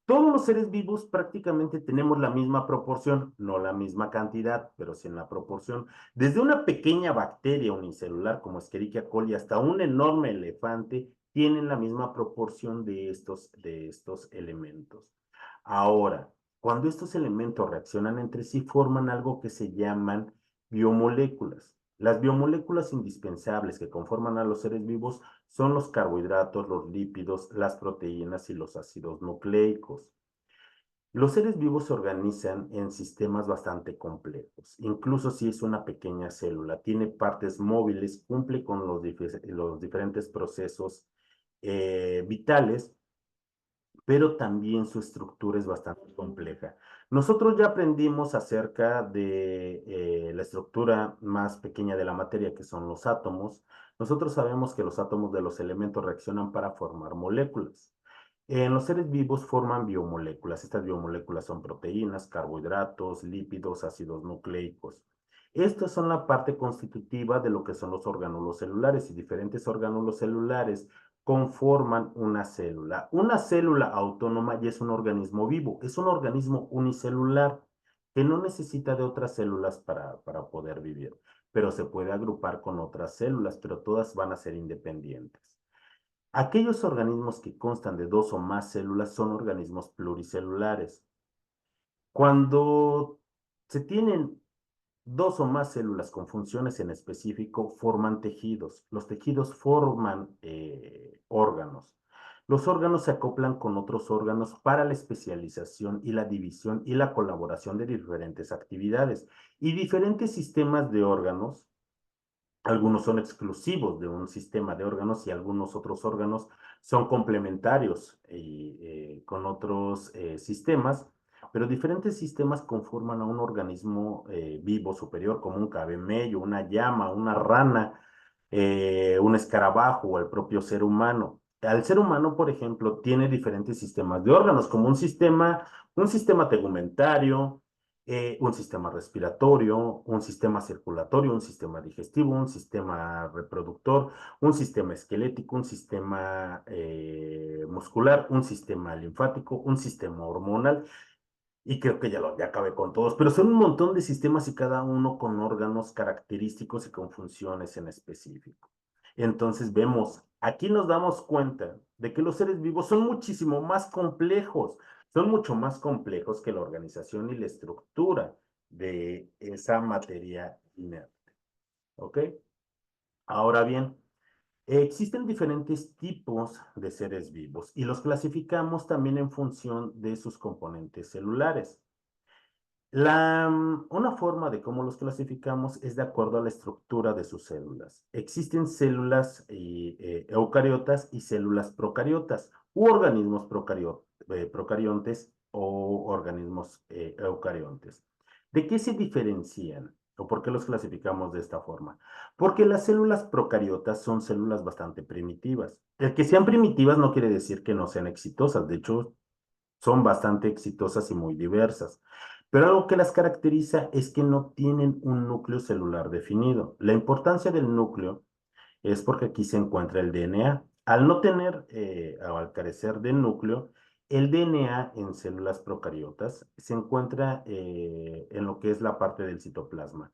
Todos los seres vivos prácticamente tenemos la misma proporción, no la misma cantidad, pero sí en la proporción. Desde una pequeña bacteria unicelular como Escherichia coli hasta un enorme elefante tienen la misma proporción de estos elementos. Ahora, cuando estos elementos reaccionan entre sí, forman algo que se llaman biomoléculas. Las biomoléculas indispensables que conforman a los seres vivos son los carbohidratos, los lípidos, las proteínas y los ácidos nucleicos. Los seres vivos se organizan en sistemas bastante complejos, incluso si es una pequeña célula, tiene partes móviles, cumple con los diferentes procesos vitales, pero también su estructura es bastante compleja. Nosotros ya aprendimos acerca de la estructura más pequeña de la materia, que son los átomos. Nosotros sabemos que los átomos de los elementos reaccionan para formar moléculas. En los seres vivos forman biomoléculas. Estas biomoléculas son proteínas, carbohidratos, lípidos, ácidos nucleicos. Estas son la parte constitutiva de lo que son los orgánulos celulares y diferentes orgánulos celulares conforman una célula. Una célula autónoma ya es un organismo vivo, es un organismo unicelular que no necesita de otras células para poder vivir. pero se puede agrupar con otras células, pero todas van a ser independientes. Aquellos organismos que constan de dos o más células son organismos pluricelulares. Cuando se tienen dos o más células con funciones en específico, forman tejidos. Los tejidos forman órganos. Los órganos se acoplan con otros órganos para la especialización y la división y la colaboración de diferentes actividades. Y diferentes sistemas de órganos, algunos son exclusivos de un sistema de órganos y algunos otros órganos son complementarios con otros sistemas, pero diferentes sistemas conforman a un organismo vivo superior, como un cabemello, una llama, una rana, un escarabajo o el propio ser humano. Al ser humano, por ejemplo, tiene diferentes sistemas de órganos, como un sistema tegumentario, un sistema respiratorio, un sistema circulatorio, un sistema digestivo, un sistema reproductor, un sistema esquelético, un sistema muscular, un sistema linfático, un sistema hormonal, y creo que ya acabé con todos, pero son un montón de sistemas y cada uno con órganos característicos y con funciones en específico. Entonces vemos, aquí nos damos cuenta de que los seres vivos son muchísimo más complejos, son mucho más complejos que la organización y la estructura de esa materia inerte. ¿Ok? Ahora bien, existen diferentes tipos de seres vivos y los clasificamos también en función de sus componentes celulares. Una forma de cómo los clasificamos es de acuerdo a la estructura de sus células. Existen células eucariotas y células procariotas, u organismos procariontes o organismos eucariontes. ¿De qué se diferencian o por qué los clasificamos de esta forma? Porque las células procariotas son células bastante primitivas. El que sean primitivas no quiere decir que no sean exitosas, de hecho, son bastante exitosas y muy diversas. Pero algo que las caracteriza es que no tienen un núcleo celular definido. La importancia del núcleo es porque aquí se encuentra el DNA. Al no tener o al carecer de núcleo, el DNA en células procariotas se encuentra en lo que es la parte del citoplasma.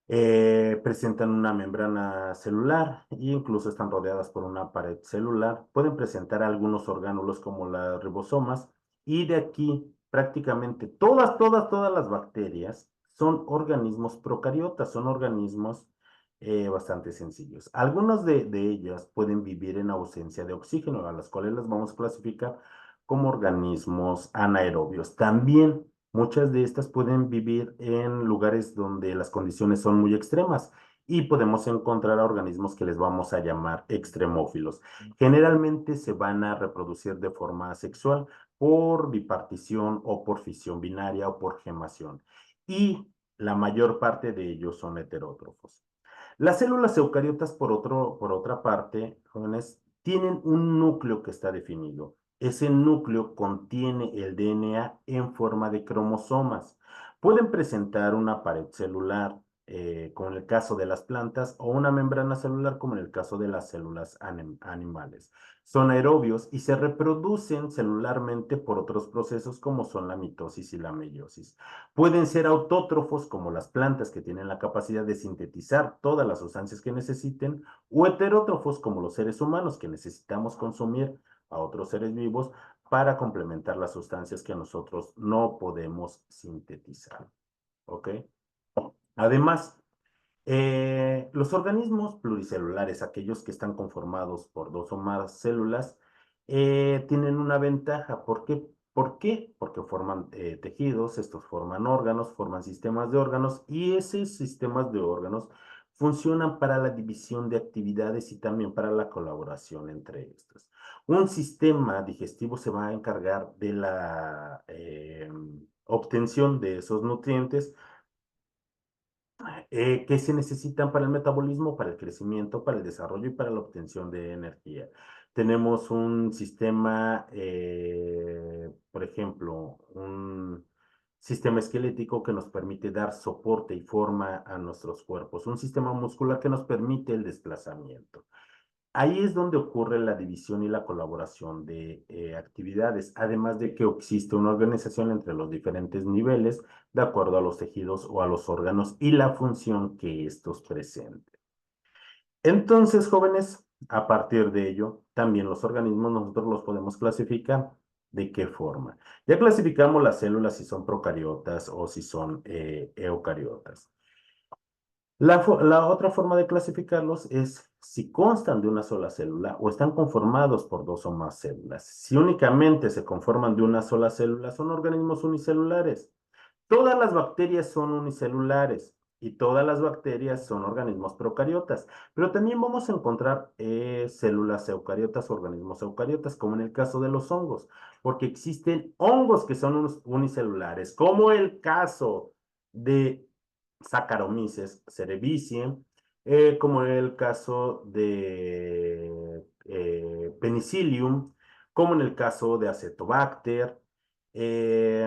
Presentan una membrana celular e incluso están rodeadas por una pared celular. Pueden presentar algunos orgánulos como las ribosomas y de aquí prácticamente todas las bacterias son organismos procariotas, son organismos bastante sencillos. Algunas de ellas pueden vivir en ausencia de oxígeno, a las cuales las vamos a clasificar como organismos anaerobios. También muchas de estas pueden vivir en lugares donde las condiciones son muy extremas y podemos encontrar a organismos que les vamos a llamar extremófilos. Generalmente se van a reproducir de forma asexual por bipartición o por fisión binaria o por gemación. Y la mayor parte de ellos son heterótrofos. Las células eucariotas, por otra parte, jóvenes, tienen un núcleo que está definido. Ese núcleo contiene el DNA en forma de cromosomas. Pueden presentar una pared celular, como en el caso de las plantas, o una membrana celular, como en el caso de las células animales. Son aerobios y se reproducen celularmente por otros procesos como son la mitosis y la meiosis. Pueden ser autótrofos como las plantas que tienen la capacidad de sintetizar todas las sustancias que necesiten, o heterótrofos como los seres humanos que necesitamos consumir a otros seres vivos para complementar las sustancias que nosotros no podemos sintetizar. ¿Ok? Además, los organismos pluricelulares, aquellos que están conformados por dos o más células, tienen una ventaja. ¿Por qué? ¿Por qué? Porque forman tejidos, estos forman órganos, forman sistemas de órganos y esos sistemas de órganos funcionan para la división de actividades y también para la colaboración entre estos. Un sistema digestivo se va a encargar de la obtención de esos nutrientes que se necesitan para el metabolismo, para el crecimiento, para el desarrollo y para la obtención de energía. Tenemos un sistema, por ejemplo, un sistema esquelético que nos permite dar soporte y forma a nuestros cuerpos, un sistema muscular que nos permite el desplazamiento. Ahí es donde ocurre la división y la colaboración de actividades, además de que existe una organización entre los diferentes niveles de acuerdo a los tejidos o a los órganos y la función que estos presenten. Entonces, jóvenes, a partir de ello, también los organismos nosotros los podemos clasificar. ¿De qué forma? Ya clasificamos las células si son procariotas o si son eucariotas. La otra forma de clasificarlos es si constan de una sola célula o están conformados por dos o más células. Si únicamente se conforman de una sola célula, son organismos unicelulares. Todas las bacterias son unicelulares y todas las bacterias son organismos procariotas, pero también vamos a encontrar células eucariotas, organismos eucariotas, como en el caso de los hongos, porque existen hongos que son unicelulares, como el caso de Saccharomyces cerevisiae, como en el caso de Penicillium, como en el caso de Acetobacter, eh,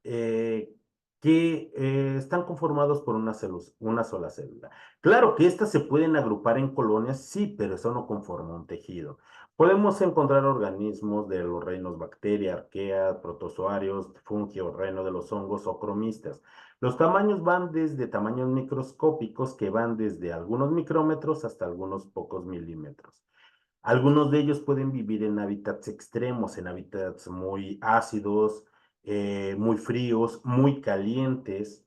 eh, que están conformados por una sola célula. Claro que estas se pueden agrupar en colonias, sí, pero eso no conforma un tejido. Podemos encontrar organismos de los reinos bacteria, arquea, protozoarios, fungio, reino de los hongos o cromistas. Los tamaños van desde tamaños microscópicos que van desde algunos micrómetros hasta algunos pocos milímetros. Algunos de ellos pueden vivir en hábitats extremos, en hábitats muy ácidos, muy fríos, muy calientes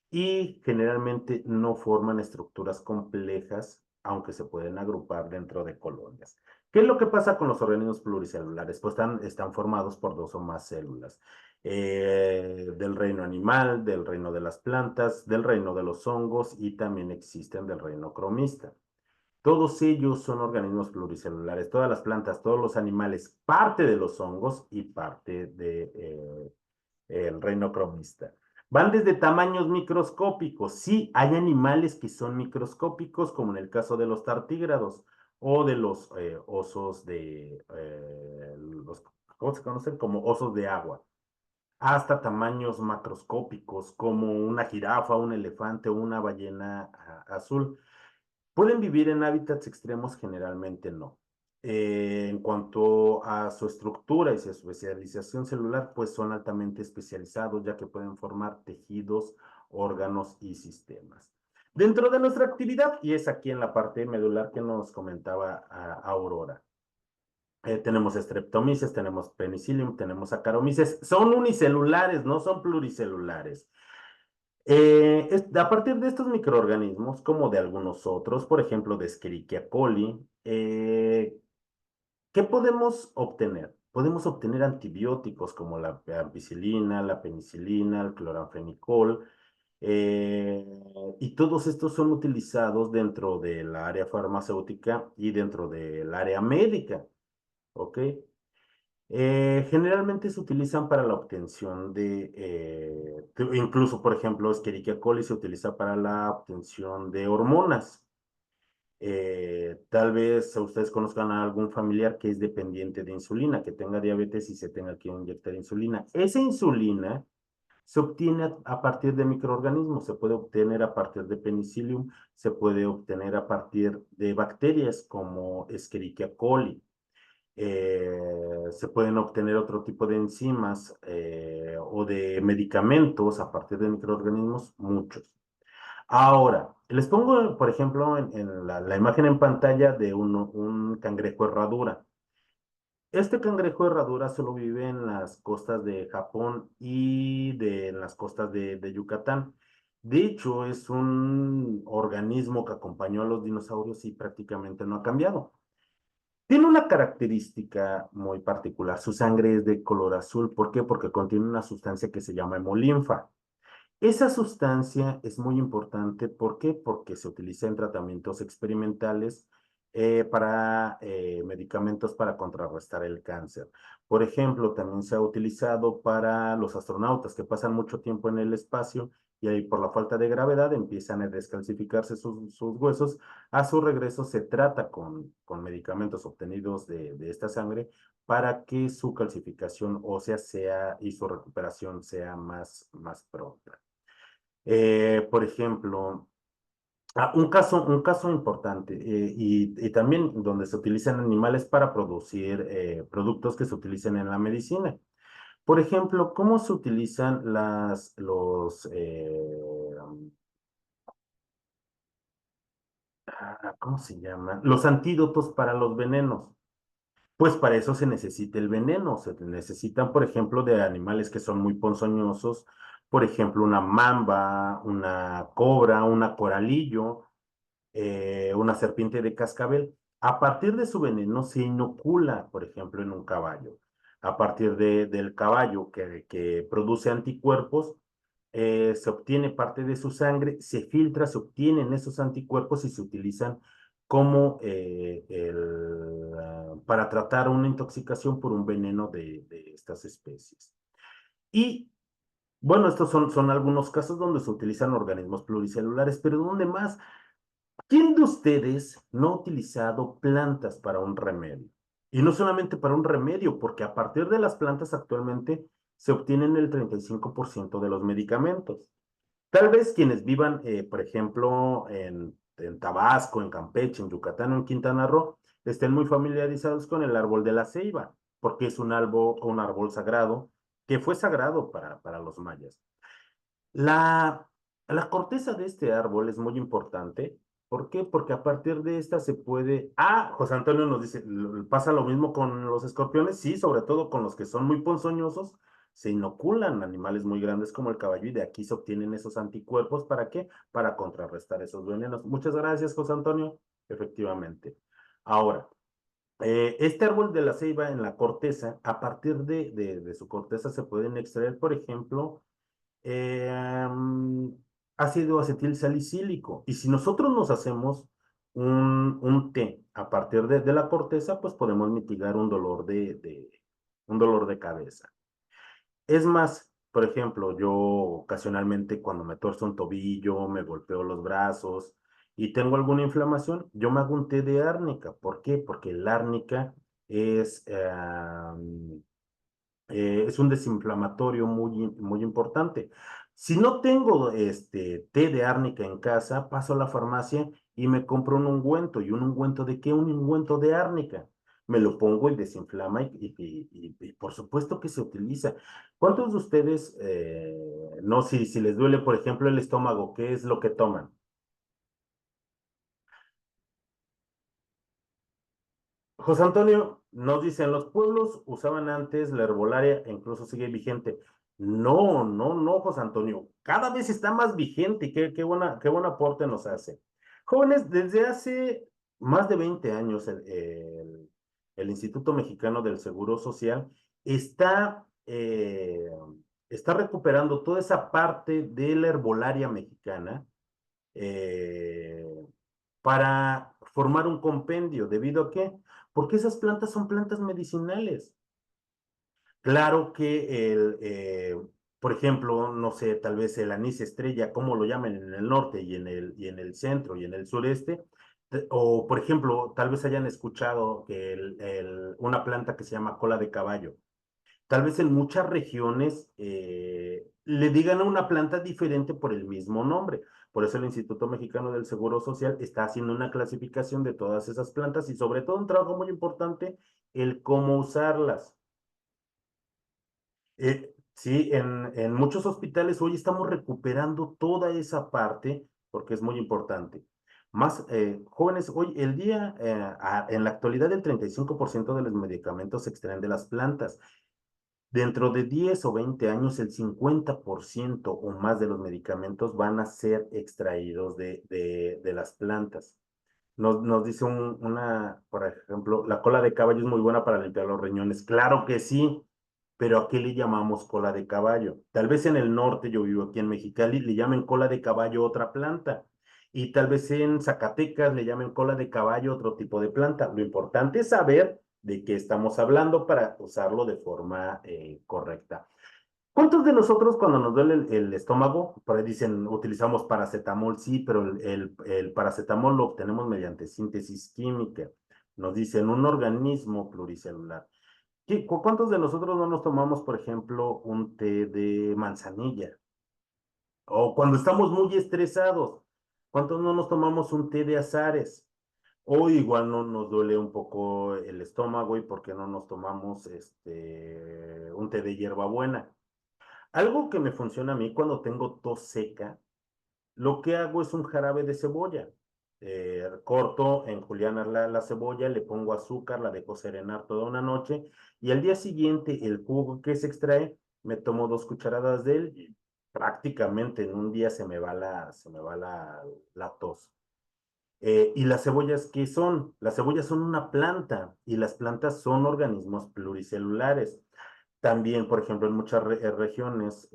y generalmente no forman estructuras complejas, aunque se pueden agrupar dentro de colonias. ¿Qué es lo que pasa con los organismos pluricelulares? Pues están formados por dos o más células. Del reino animal, del reino de las plantas, del reino de los hongos y también existen del reino cromista. Todos ellos son organismos pluricelulares, todas las plantas, todos los animales, parte de los hongos y parte del reino cromista. Van desde tamaños microscópicos. Sí, hay animales que son microscópicos, como en el caso de los tartígrados o de los osos ¿cómo se conocen? Como osos de agua, hasta tamaños macroscópicos, como una jirafa, un elefante o una ballena azul. ¿Pueden vivir en hábitats extremos? Generalmente no. En cuanto a su estructura y su especialización celular, pues son altamente especializados, ya que pueden formar tejidos, órganos y sistemas. Dentro de nuestra actividad, y es aquí en la parte medular que nos comentaba Aurora, tenemos Streptomyces, tenemos Penicillium, tenemos Saccharomyces. Son unicelulares, no son pluricelulares. A partir de estos microorganismos, como de algunos otros, por ejemplo, de Escherichia coli, ¿qué podemos obtener? Podemos obtener antibióticos como la ampicilina, la penicilina, el cloranfenicol, eh, y todos estos son utilizados dentro del área farmacéutica y dentro del área médica, ¿ok? Generalmente se utilizan para la obtención incluso por ejemplo, Escherichia coli se utiliza para la obtención de hormonas. Tal vez ustedes conozcan a algún familiar que es dependiente de insulina, que tenga diabetes y se tenga que inyectar insulina. Esa insulina se obtiene a partir de microorganismos, se puede obtener a partir de penicillium, se puede obtener a partir de bacterias como Escherichia coli. Se pueden obtener otro tipo de enzimas o de medicamentos a partir de microorganismos, muchos. Ahora, les pongo, por ejemplo, en la imagen en pantalla de un cangrejo herradura. Este cangrejo herradura solo vive en las costas de Japón y en las costas de Yucatán. De hecho, es un organismo que acompañó a los dinosaurios y prácticamente no ha cambiado. Tiene una característica muy particular. Su sangre es de color azul. ¿Por qué? Porque contiene una sustancia que se llama hemolinfa. Esa sustancia es muy importante. ¿Por qué? Porque se utiliza en tratamientos experimentales para medicamentos para contrarrestar el cáncer. Por ejemplo, también se ha utilizado para los astronautas que pasan mucho tiempo en el espacio y ahí por la falta de gravedad empiezan a descalcificarse sus huesos. A su regreso se trata con medicamentos obtenidos de esta sangre para que su calcificación ósea sea y su recuperación sea más pronta. Por ejemplo, Un caso importante, y también donde se utilizan animales para producir productos que se utilizan en la medicina. Por ejemplo, ¿cómo se utilizan ¿cómo se llama? Los antídotos para los venenos. Pues para eso se necesita el veneno. Se necesitan, por ejemplo, de animales que son muy ponzoñosos, por ejemplo, una mamba, una cobra, una coralillo, una serpiente de cascabel. A partir de su veneno se inocula, por ejemplo, en un caballo. A partir del caballo que produce anticuerpos, se obtiene parte de su sangre, se filtra, se obtienen esos anticuerpos y se utilizan como para tratar una intoxicación por un veneno de estas especies. Y bueno, estos son algunos casos donde se utilizan organismos pluricelulares, pero ¿dónde más? ¿Quién de ustedes no ha utilizado plantas para un remedio? Y no solamente para un remedio, porque a partir de las plantas actualmente se obtienen el 35% de los medicamentos. Tal vez quienes vivan, por ejemplo, en Tabasco, en Campeche, en Yucatán o en Quintana Roo, estén muy familiarizados con el árbol de la ceiba, porque es un árbol sagrado que fue sagrado para los mayas. La, la corteza de este árbol es muy importante. ¿Por qué? Porque a partir de esta se puede... Ah, José Antonio nos dice, ¿pasa lo mismo con los escorpiones? Sí, sobre todo con los que son muy ponzoñosos, se inoculan animales muy grandes como el caballo y de aquí se obtienen esos anticuerpos. ¿Para qué? Para contrarrestar esos venenos. Muchas gracias, José Antonio. Efectivamente. Ahora, este árbol de la ceiba en la corteza, a partir de su corteza se pueden extraer, por ejemplo, eh, mm, ácido acetil salicílico. Y si nosotros nos hacemos un té a partir de la corteza, pues podemos mitigar un dolor de cabeza. Es más, por ejemplo, yo ocasionalmente cuando me torzo un tobillo, me golpeo los brazos y tengo alguna inflamación, yo me hago un té de árnica. ¿Por qué? Porque el árnica es, es un desinflamatorio muy importante. Si no tengo este té de árnica en casa, paso a la farmacia y me compro un ungüento. ¿Y un ungüento de qué? Un ungüento de árnica. Me lo pongo y desinflama y por supuesto que se utiliza. ¿Cuántos de ustedes, no, si les duele, por ejemplo, el estómago, qué es lo que toman? José Antonio nos dice, en los pueblos usaban antes la herbolaria e incluso sigue vigente. No, no, no, José Antonio, cada vez está más vigente. Qué buen aporte nos hace. Jóvenes, desde hace más de 20 años el Instituto Mexicano del Seguro Social está, está recuperando toda esa parte de la herbolaria mexicana, eh, para formar un compendio. ¿Debido a qué? Porque esas plantas son plantas medicinales. Claro que por ejemplo, no sé, tal vez el anís estrella, como lo llaman en el norte y en el centro y en el sureste, o por ejemplo, tal vez hayan escuchado que una planta que se llama cola de caballo. Tal vez en muchas regiones le digan a una planta diferente por el mismo nombre. Por eso el Instituto Mexicano del Seguro Social está haciendo una clasificación de todas esas plantas y sobre todo un trabajo muy importante, el cómo usarlas. Sí, en muchos hospitales hoy estamos recuperando toda esa parte porque es muy importante. Más jóvenes, hoy el día, en la actualidad, el 35% de los medicamentos se extraen de las plantas. Dentro de 10 o 20 años, el 50% o más de los medicamentos van a ser extraídos de las plantas. Nos dice por ejemplo, la cola de caballo es muy buena para limpiar los riñones. Claro que sí, pero ¿a qué le llamamos cola de caballo? Tal vez en el norte, yo vivo aquí en Mexicali, le llamen cola de caballo otra planta. Y tal vez en Zacatecas le llamen cola de caballo otro tipo de planta. Lo importante es saber de qué estamos hablando para usarlo de forma correcta. ¿Cuántos de nosotros cuando nos duele el estómago, por ahí dicen, utilizamos paracetamol? Sí, pero el paracetamol lo obtenemos mediante síntesis química. Nos dicen un organismo pluricelular. ¿Cuántos de nosotros no nos tomamos, por ejemplo, un té de manzanilla? O cuando estamos muy estresados. ¿Cuántos no nos tomamos un té de azares? O igual no nos duele un poco el estómago y por qué no nos tomamos un té de hierbabuena. Algo que me funciona a mí cuando tengo tos seca, lo que hago es un jarabe de cebolla. Corto en juliana la cebolla, le pongo azúcar, la dejo serenar toda una noche y al día siguiente el jugo que se extrae, me tomo 2 cucharadas de él y prácticamente en un día se me va la tos. ¿Y las cebollas qué son? Las cebollas son una planta y las plantas son organismos pluricelulares. También, por ejemplo, en muchas regiones,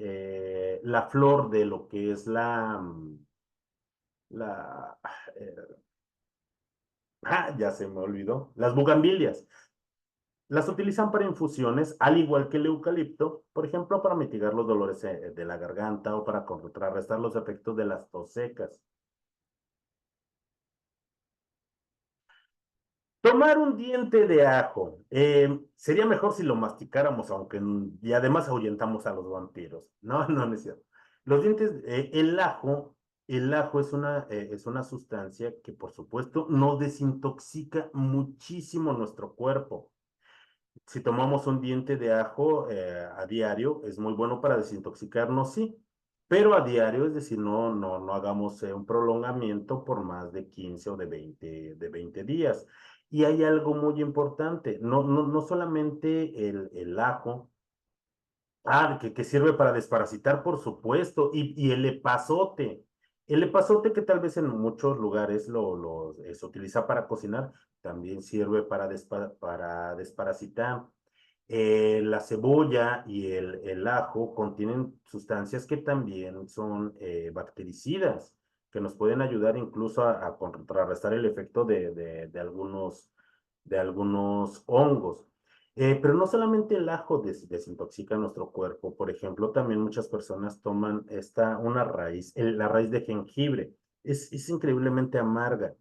la flor de lo que es la, eh, ya se me olvidó, las bugambilias. Las utilizan para infusiones, al igual que el eucalipto, por ejemplo, para mitigar los dolores de la garganta o para contrarrestar los efectos de las tos secas. Tomar un diente de ajo. Sería mejor si lo masticáramos, aunque y además ahuyentamos a los vampiros. No, no, no es cierto. Los dientes, el ajo es una sustancia que, por supuesto, nos desintoxica muchísimo nuestro cuerpo. Si tomamos un diente de ajo a diario, es muy bueno para desintoxicarnos, sí, pero a diario, es decir, no hagamos un prolongamiento por más de 15 o de veinte días. Y hay algo muy importante, no solamente el ajo. Que sirve para desparasitar, por supuesto, y el epazote. El epazote que tal vez en muchos lugares se utiliza para cocinar, también sirve para desparasitar. La cebolla y el ajo contienen sustancias que también son bactericidas, que nos pueden ayudar incluso a contrarrestar el efecto de algunos hongos. Pero no solamente el ajo desintoxica nuestro cuerpo, por ejemplo, también muchas personas toman una raíz, la raíz de jengibre. Es increíblemente amarga,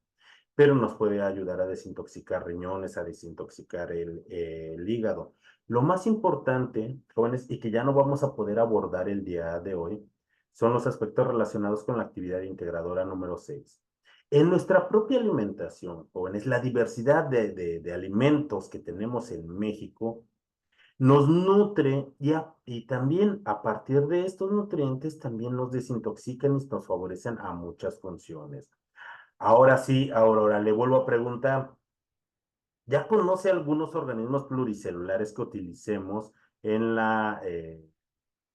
pero nos puede ayudar a desintoxicar riñones, a desintoxicar el hígado. Lo más importante, jóvenes, y que ya no vamos a poder abordar el día de hoy, son los aspectos relacionados con la actividad integradora número 6. En nuestra propia alimentación, jóvenes, la diversidad de alimentos que tenemos en México nos nutre y también a partir de estos nutrientes también nos desintoxican y nos favorecen a muchas funciones. Ahora sí, Aurora, le vuelvo a preguntar, ¿ya conoce algunos organismos pluricelulares que utilicemos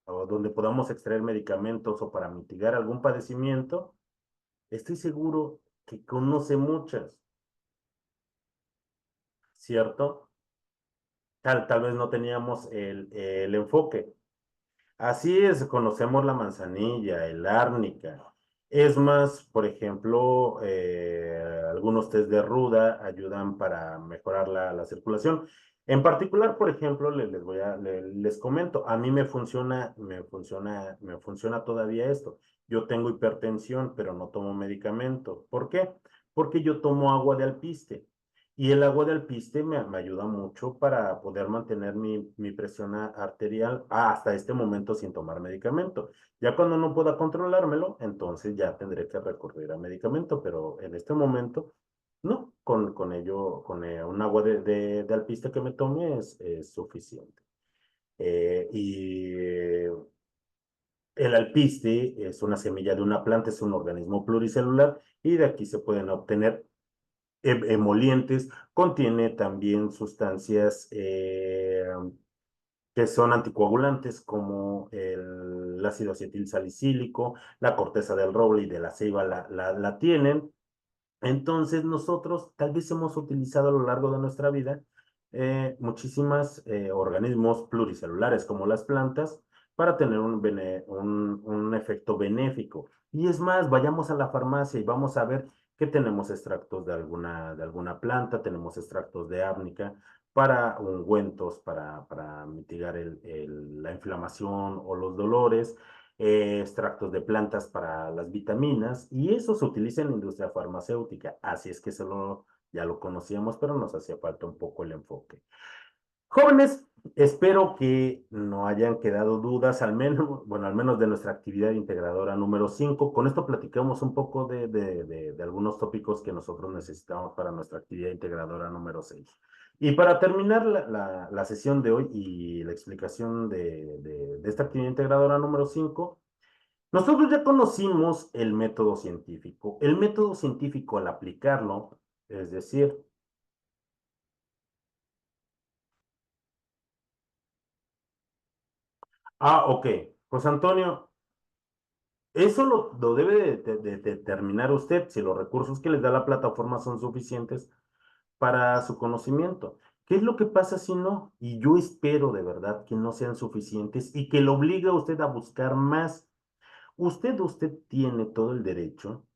o donde podamos extraer medicamentos o para mitigar algún padecimiento? Estoy seguro que conoce muchas, ¿cierto? Tal vez no teníamos el enfoque. Así es, conocemos la manzanilla, el árnica. Es más, por ejemplo, algunos test de ruda ayudan para mejorar la circulación. En particular, por ejemplo, les comento, a mí me funciona todavía esto. Yo tengo hipertensión, pero no tomo medicamento. ¿Por qué? Porque yo tomo agua de alpiste. Y el agua de alpiste me ayuda mucho para poder mantener mi presión arterial hasta este momento sin tomar medicamento. Ya cuando no pueda controlármelo, entonces ya tendré que recurrir a medicamento, pero en este momento, no, con un agua de alpiste que me tome es suficiente. Y el alpiste es una semilla de una planta, es un organismo pluricelular y de aquí se pueden obtener emolientes, contiene también sustancias que son anticoagulantes como el ácido acetil salicílico, la corteza del roble y de la ceiba la tienen. Entonces nosotros tal vez hemos utilizado a lo largo de nuestra vida muchísimos organismos pluricelulares como las plantas para tener un efecto benéfico. Y es más, vayamos a la farmacia y vamos a ver que tenemos extractos de alguna planta, tenemos extractos de árnica para ungüentos, para mitigar la inflamación o los dolores, extractos de plantas para las vitaminas, y eso se utiliza en la industria farmacéutica. Así es que ya lo conocíamos, pero nos hacía falta un poco el enfoque. Jóvenes, Espero que no hayan quedado dudas, al menos, bueno, al menos de nuestra actividad integradora número 5. Con esto platicamos un poco de algunos tópicos que nosotros necesitamos para nuestra actividad integradora número 6. Y para terminar la sesión de hoy y la explicación de esta actividad integradora número 5, nosotros ya conocimos el método científico. El método científico al aplicarlo, es decir, ok, José Antonio, eso lo debe de determinar usted si los recursos que les da la plataforma son suficientes para su conocimiento. ¿Qué es lo que pasa si no? Y yo espero de verdad que no sean suficientes y que lo obligue a usted a buscar más. Usted tiene todo el derecho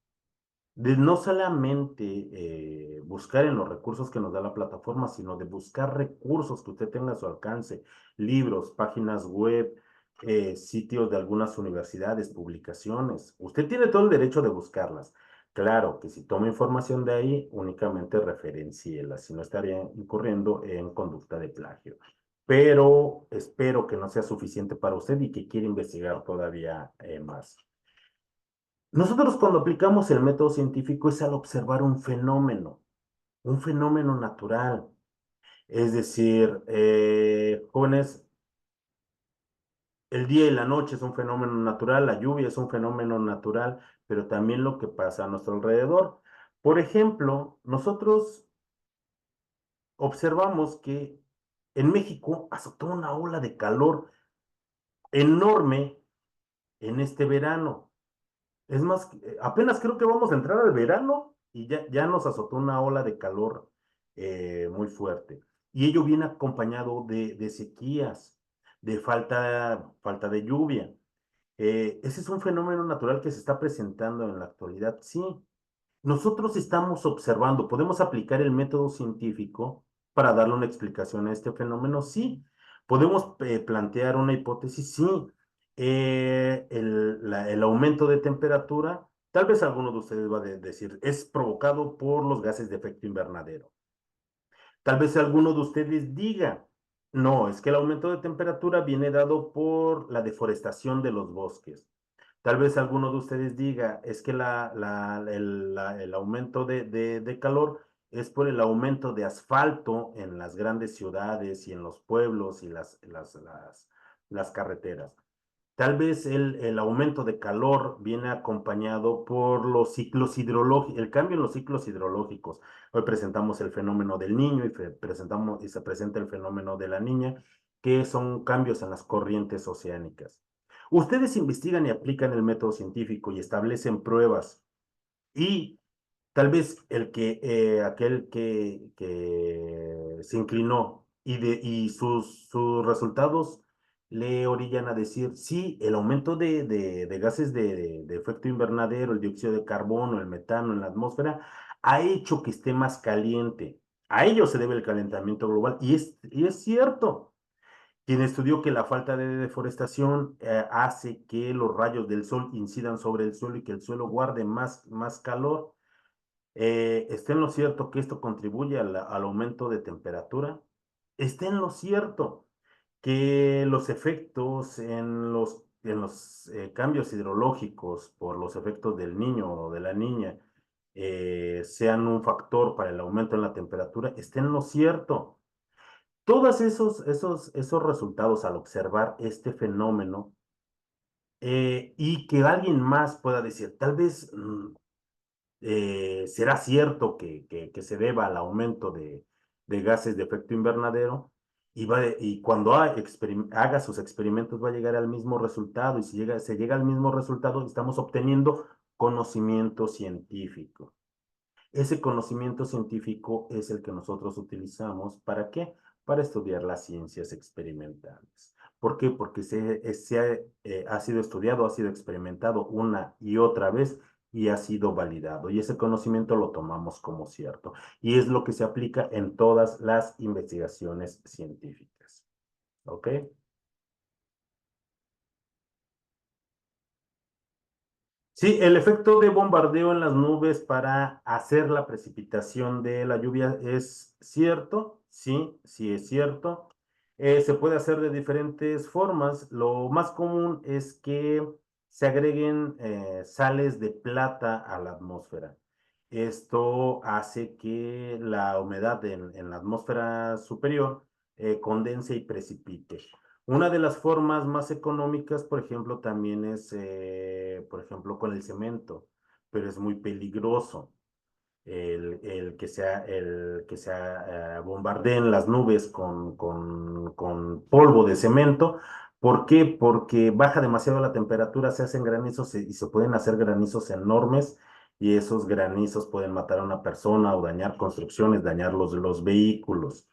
de no solamente buscar en los recursos que nos da la plataforma, sino de buscar recursos que usted tenga a su alcance, libros, páginas web, sitios de algunas universidades, publicaciones. Usted tiene todo el derecho de buscarlas. Claro que si toma información de ahí, únicamente referenciela, si no estaría incurriendo en conducta de plagio. Pero espero que no sea suficiente para usted y que quiera investigar todavía más. Nosotros cuando aplicamos el método científico es al observar un fenómeno natural. Es decir, jóvenes, el día y la noche es un fenómeno natural, la lluvia es un fenómeno natural, pero también lo que pasa a nuestro alrededor. Por ejemplo, nosotros observamos que en México azotó una ola de calor enorme en este verano. Es más, apenas creo que vamos a entrar al verano y ya nos azotó una ola de calor muy fuerte. Y ello viene acompañado de sequías, de falta de lluvia. Ese es un fenómeno natural que se está presentando en la actualidad, sí. Nosotros estamos observando, ¿podemos aplicar el método científico para darle una explicación a este fenómeno? Sí. ¿Podemos plantear una hipótesis? Sí. El aumento de temperatura, tal vez alguno de ustedes va a decir, es provocado por los gases de efecto invernadero. Tal vez alguno de ustedes diga, no, es que el aumento de temperatura viene dado por la deforestación de los bosques. Tal vez alguno de ustedes diga, es que el aumento de calor es por el aumento de asfalto en las grandes ciudades y en los pueblos y las carreteras. Tal vez el aumento de calor viene acompañado por los ciclos hidrológicos, el cambio en los ciclos hidrológicos. Hoy presentamos el fenómeno del niño y se presenta el fenómeno de la niña, que son cambios en las corrientes oceánicas. Ustedes investigan y aplican el método científico y establecen pruebas y tal vez aquel que se inclinó y sus resultados le orillan a decir, sí, el aumento de gases de efecto invernadero, el dióxido de carbono, el metano en la atmósfera, ha hecho que esté más caliente. A ello se debe el calentamiento global y es cierto. Quien estudió que la falta de deforestación hace que los rayos del sol incidan sobre el suelo y que el suelo guarde más calor. ¿Está en lo cierto que esto contribuye al aumento de temperatura? ¿Está en lo cierto que los efectos en los cambios hidrológicos por los efectos del niño o de la niña sean un factor para el aumento en la temperatura? ¿Está en lo cierto? Todos esos resultados al observar este fenómeno y que alguien más pueda decir, tal vez será cierto que se deba al aumento de gases de efecto invernadero y cuando haga sus experimentos va a llegar al mismo resultado y si se llega al mismo resultado estamos obteniendo conocimiento científico. Ese conocimiento científico es el que nosotros utilizamos. ¿Para qué? Para estudiar las ciencias experimentales. ¿Por qué? Porque ha sido estudiado, ha sido experimentado una y otra vez y ha sido validado. Y ese conocimiento lo tomamos como cierto. Y es lo que se aplica en todas las investigaciones científicas. ¿Ok? Sí, el efecto de bombardeo en las nubes para hacer la precipitación de la lluvia es cierto, sí, sí es cierto. Se puede hacer de diferentes formas. Lo más común es que se agreguen sales de plata a la atmósfera. Esto hace que la humedad en la atmósfera superior condense y precipite. Una de las formas más económicas, por ejemplo, también es, por ejemplo, con el cemento, pero es muy peligroso el que se bombardeen las nubes con polvo de cemento. ¿Por qué? Porque baja demasiado la temperatura, se hacen granizos y se pueden hacer granizos enormes y esos granizos pueden matar a una persona o dañar construcciones, dañar los vehículos.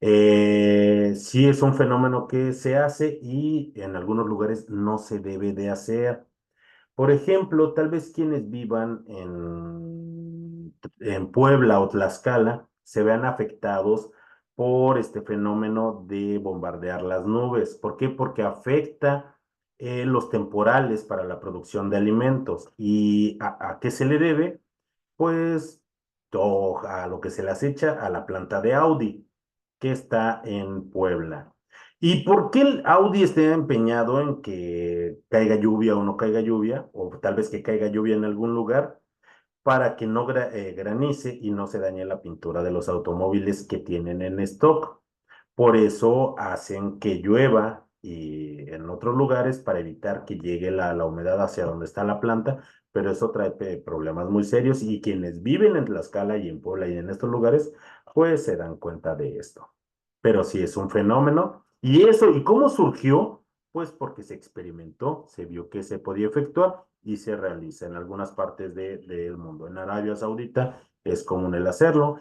Sí es un fenómeno que se hace y en algunos lugares no se debe de hacer. Por ejemplo, tal vez quienes vivan en Puebla o Tlaxcala se vean afectados por este fenómeno de bombardear las nubes. ¿Por qué? Porque afecta los temporales para la producción de alimentos. ¿Y a qué se le debe? Pues a lo que se le acecha a la planta de Audi, que está en Puebla. ¿Y por qué el Audi esté empeñado en que caiga lluvia o no caiga lluvia? O tal vez que caiga lluvia en algún lugar para que no granice y no se dañe la pintura de los automóviles que tienen en stock. Por eso hacen que llueva y en otros lugares para evitar que llegue la humedad hacia donde está la planta, pero eso trae problemas muy serios y quienes viven en Tlaxcala y en Puebla y en estos lugares, pues se dan cuenta de esto. Pero sí es un fenómeno. ¿Y eso? ¿Y cómo surgió? Pues porque se experimentó, se vio que se podía efectuar y se realiza en algunas partes del mundo. En Arabia Saudita es común el hacerlo.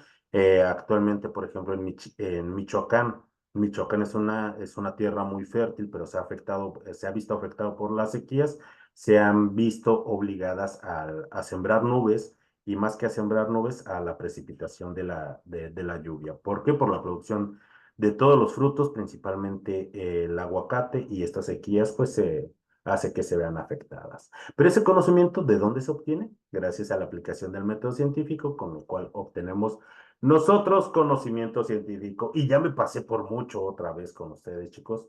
Actualmente, por ejemplo, en Michoacán, Michoacán es una tierra muy fértil, pero se ha visto afectado por las sequías, se han visto obligadas a sembrar nubes y más que a sembrar nubes, a la precipitación de la lluvia. ¿Por qué? Por la producción de todos los frutos, principalmente el aguacate, y estas sequías pues se hace que se vean afectadas. Pero ese conocimiento, ¿de dónde se obtiene? Gracias a la aplicación del método científico, con lo cual obtenemos nosotros conocimiento científico. Y ya me pasé por mucho otra vez con ustedes, chicos.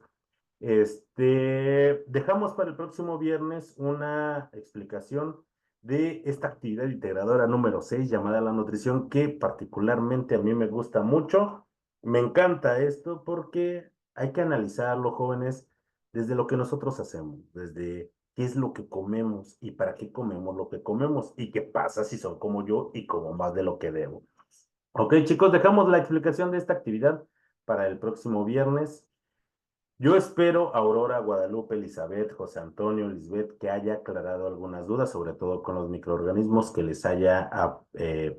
Dejamos para el próximo viernes una explicación de esta actividad integradora número 6 llamada la nutrición, que particularmente a mí me gusta mucho. Me encanta esto porque hay que analizarlo, jóvenes, desde lo que nosotros hacemos, desde qué es lo que comemos y para qué comemos lo que comemos y qué pasa si son como yo y como más de lo que debo. Ok, chicos, dejamos la explicación de esta actividad para el próximo viernes. Yo espero, Aurora, Guadalupe, Elizabeth, José Antonio, Lisbeth, que haya aclarado algunas dudas, sobre todo con los microorganismos, que les haya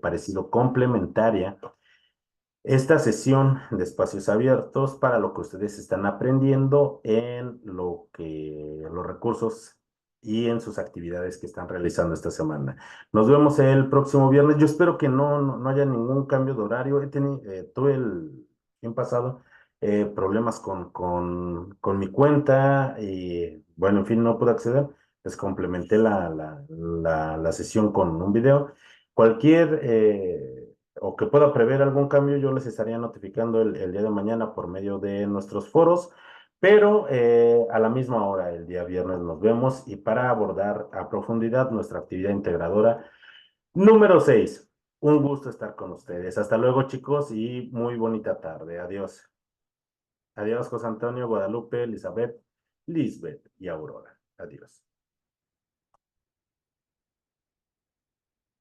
parecido complementaria esta sesión de espacios abiertos para lo que ustedes están aprendiendo en los recursos y en sus actividades que están realizando esta semana. Nos vemos el próximo viernes. Yo espero que no haya ningún cambio de horario. Tuve el tiempo pasado problemas con mi cuenta y bueno, en fin, no pude acceder. Les complementé la sesión con un video. Cualquier o que pueda prever algún cambio, yo les estaría notificando el día de mañana por medio de nuestros foros, pero a la misma hora, el día viernes, nos vemos y para abordar a profundidad nuestra actividad integradora número 6. Un gusto estar con ustedes. Hasta luego, chicos, y muy bonita tarde. Adiós. Adiós, José Antonio, Guadalupe, Elizabeth, Lisbeth y Aurora. Adiós.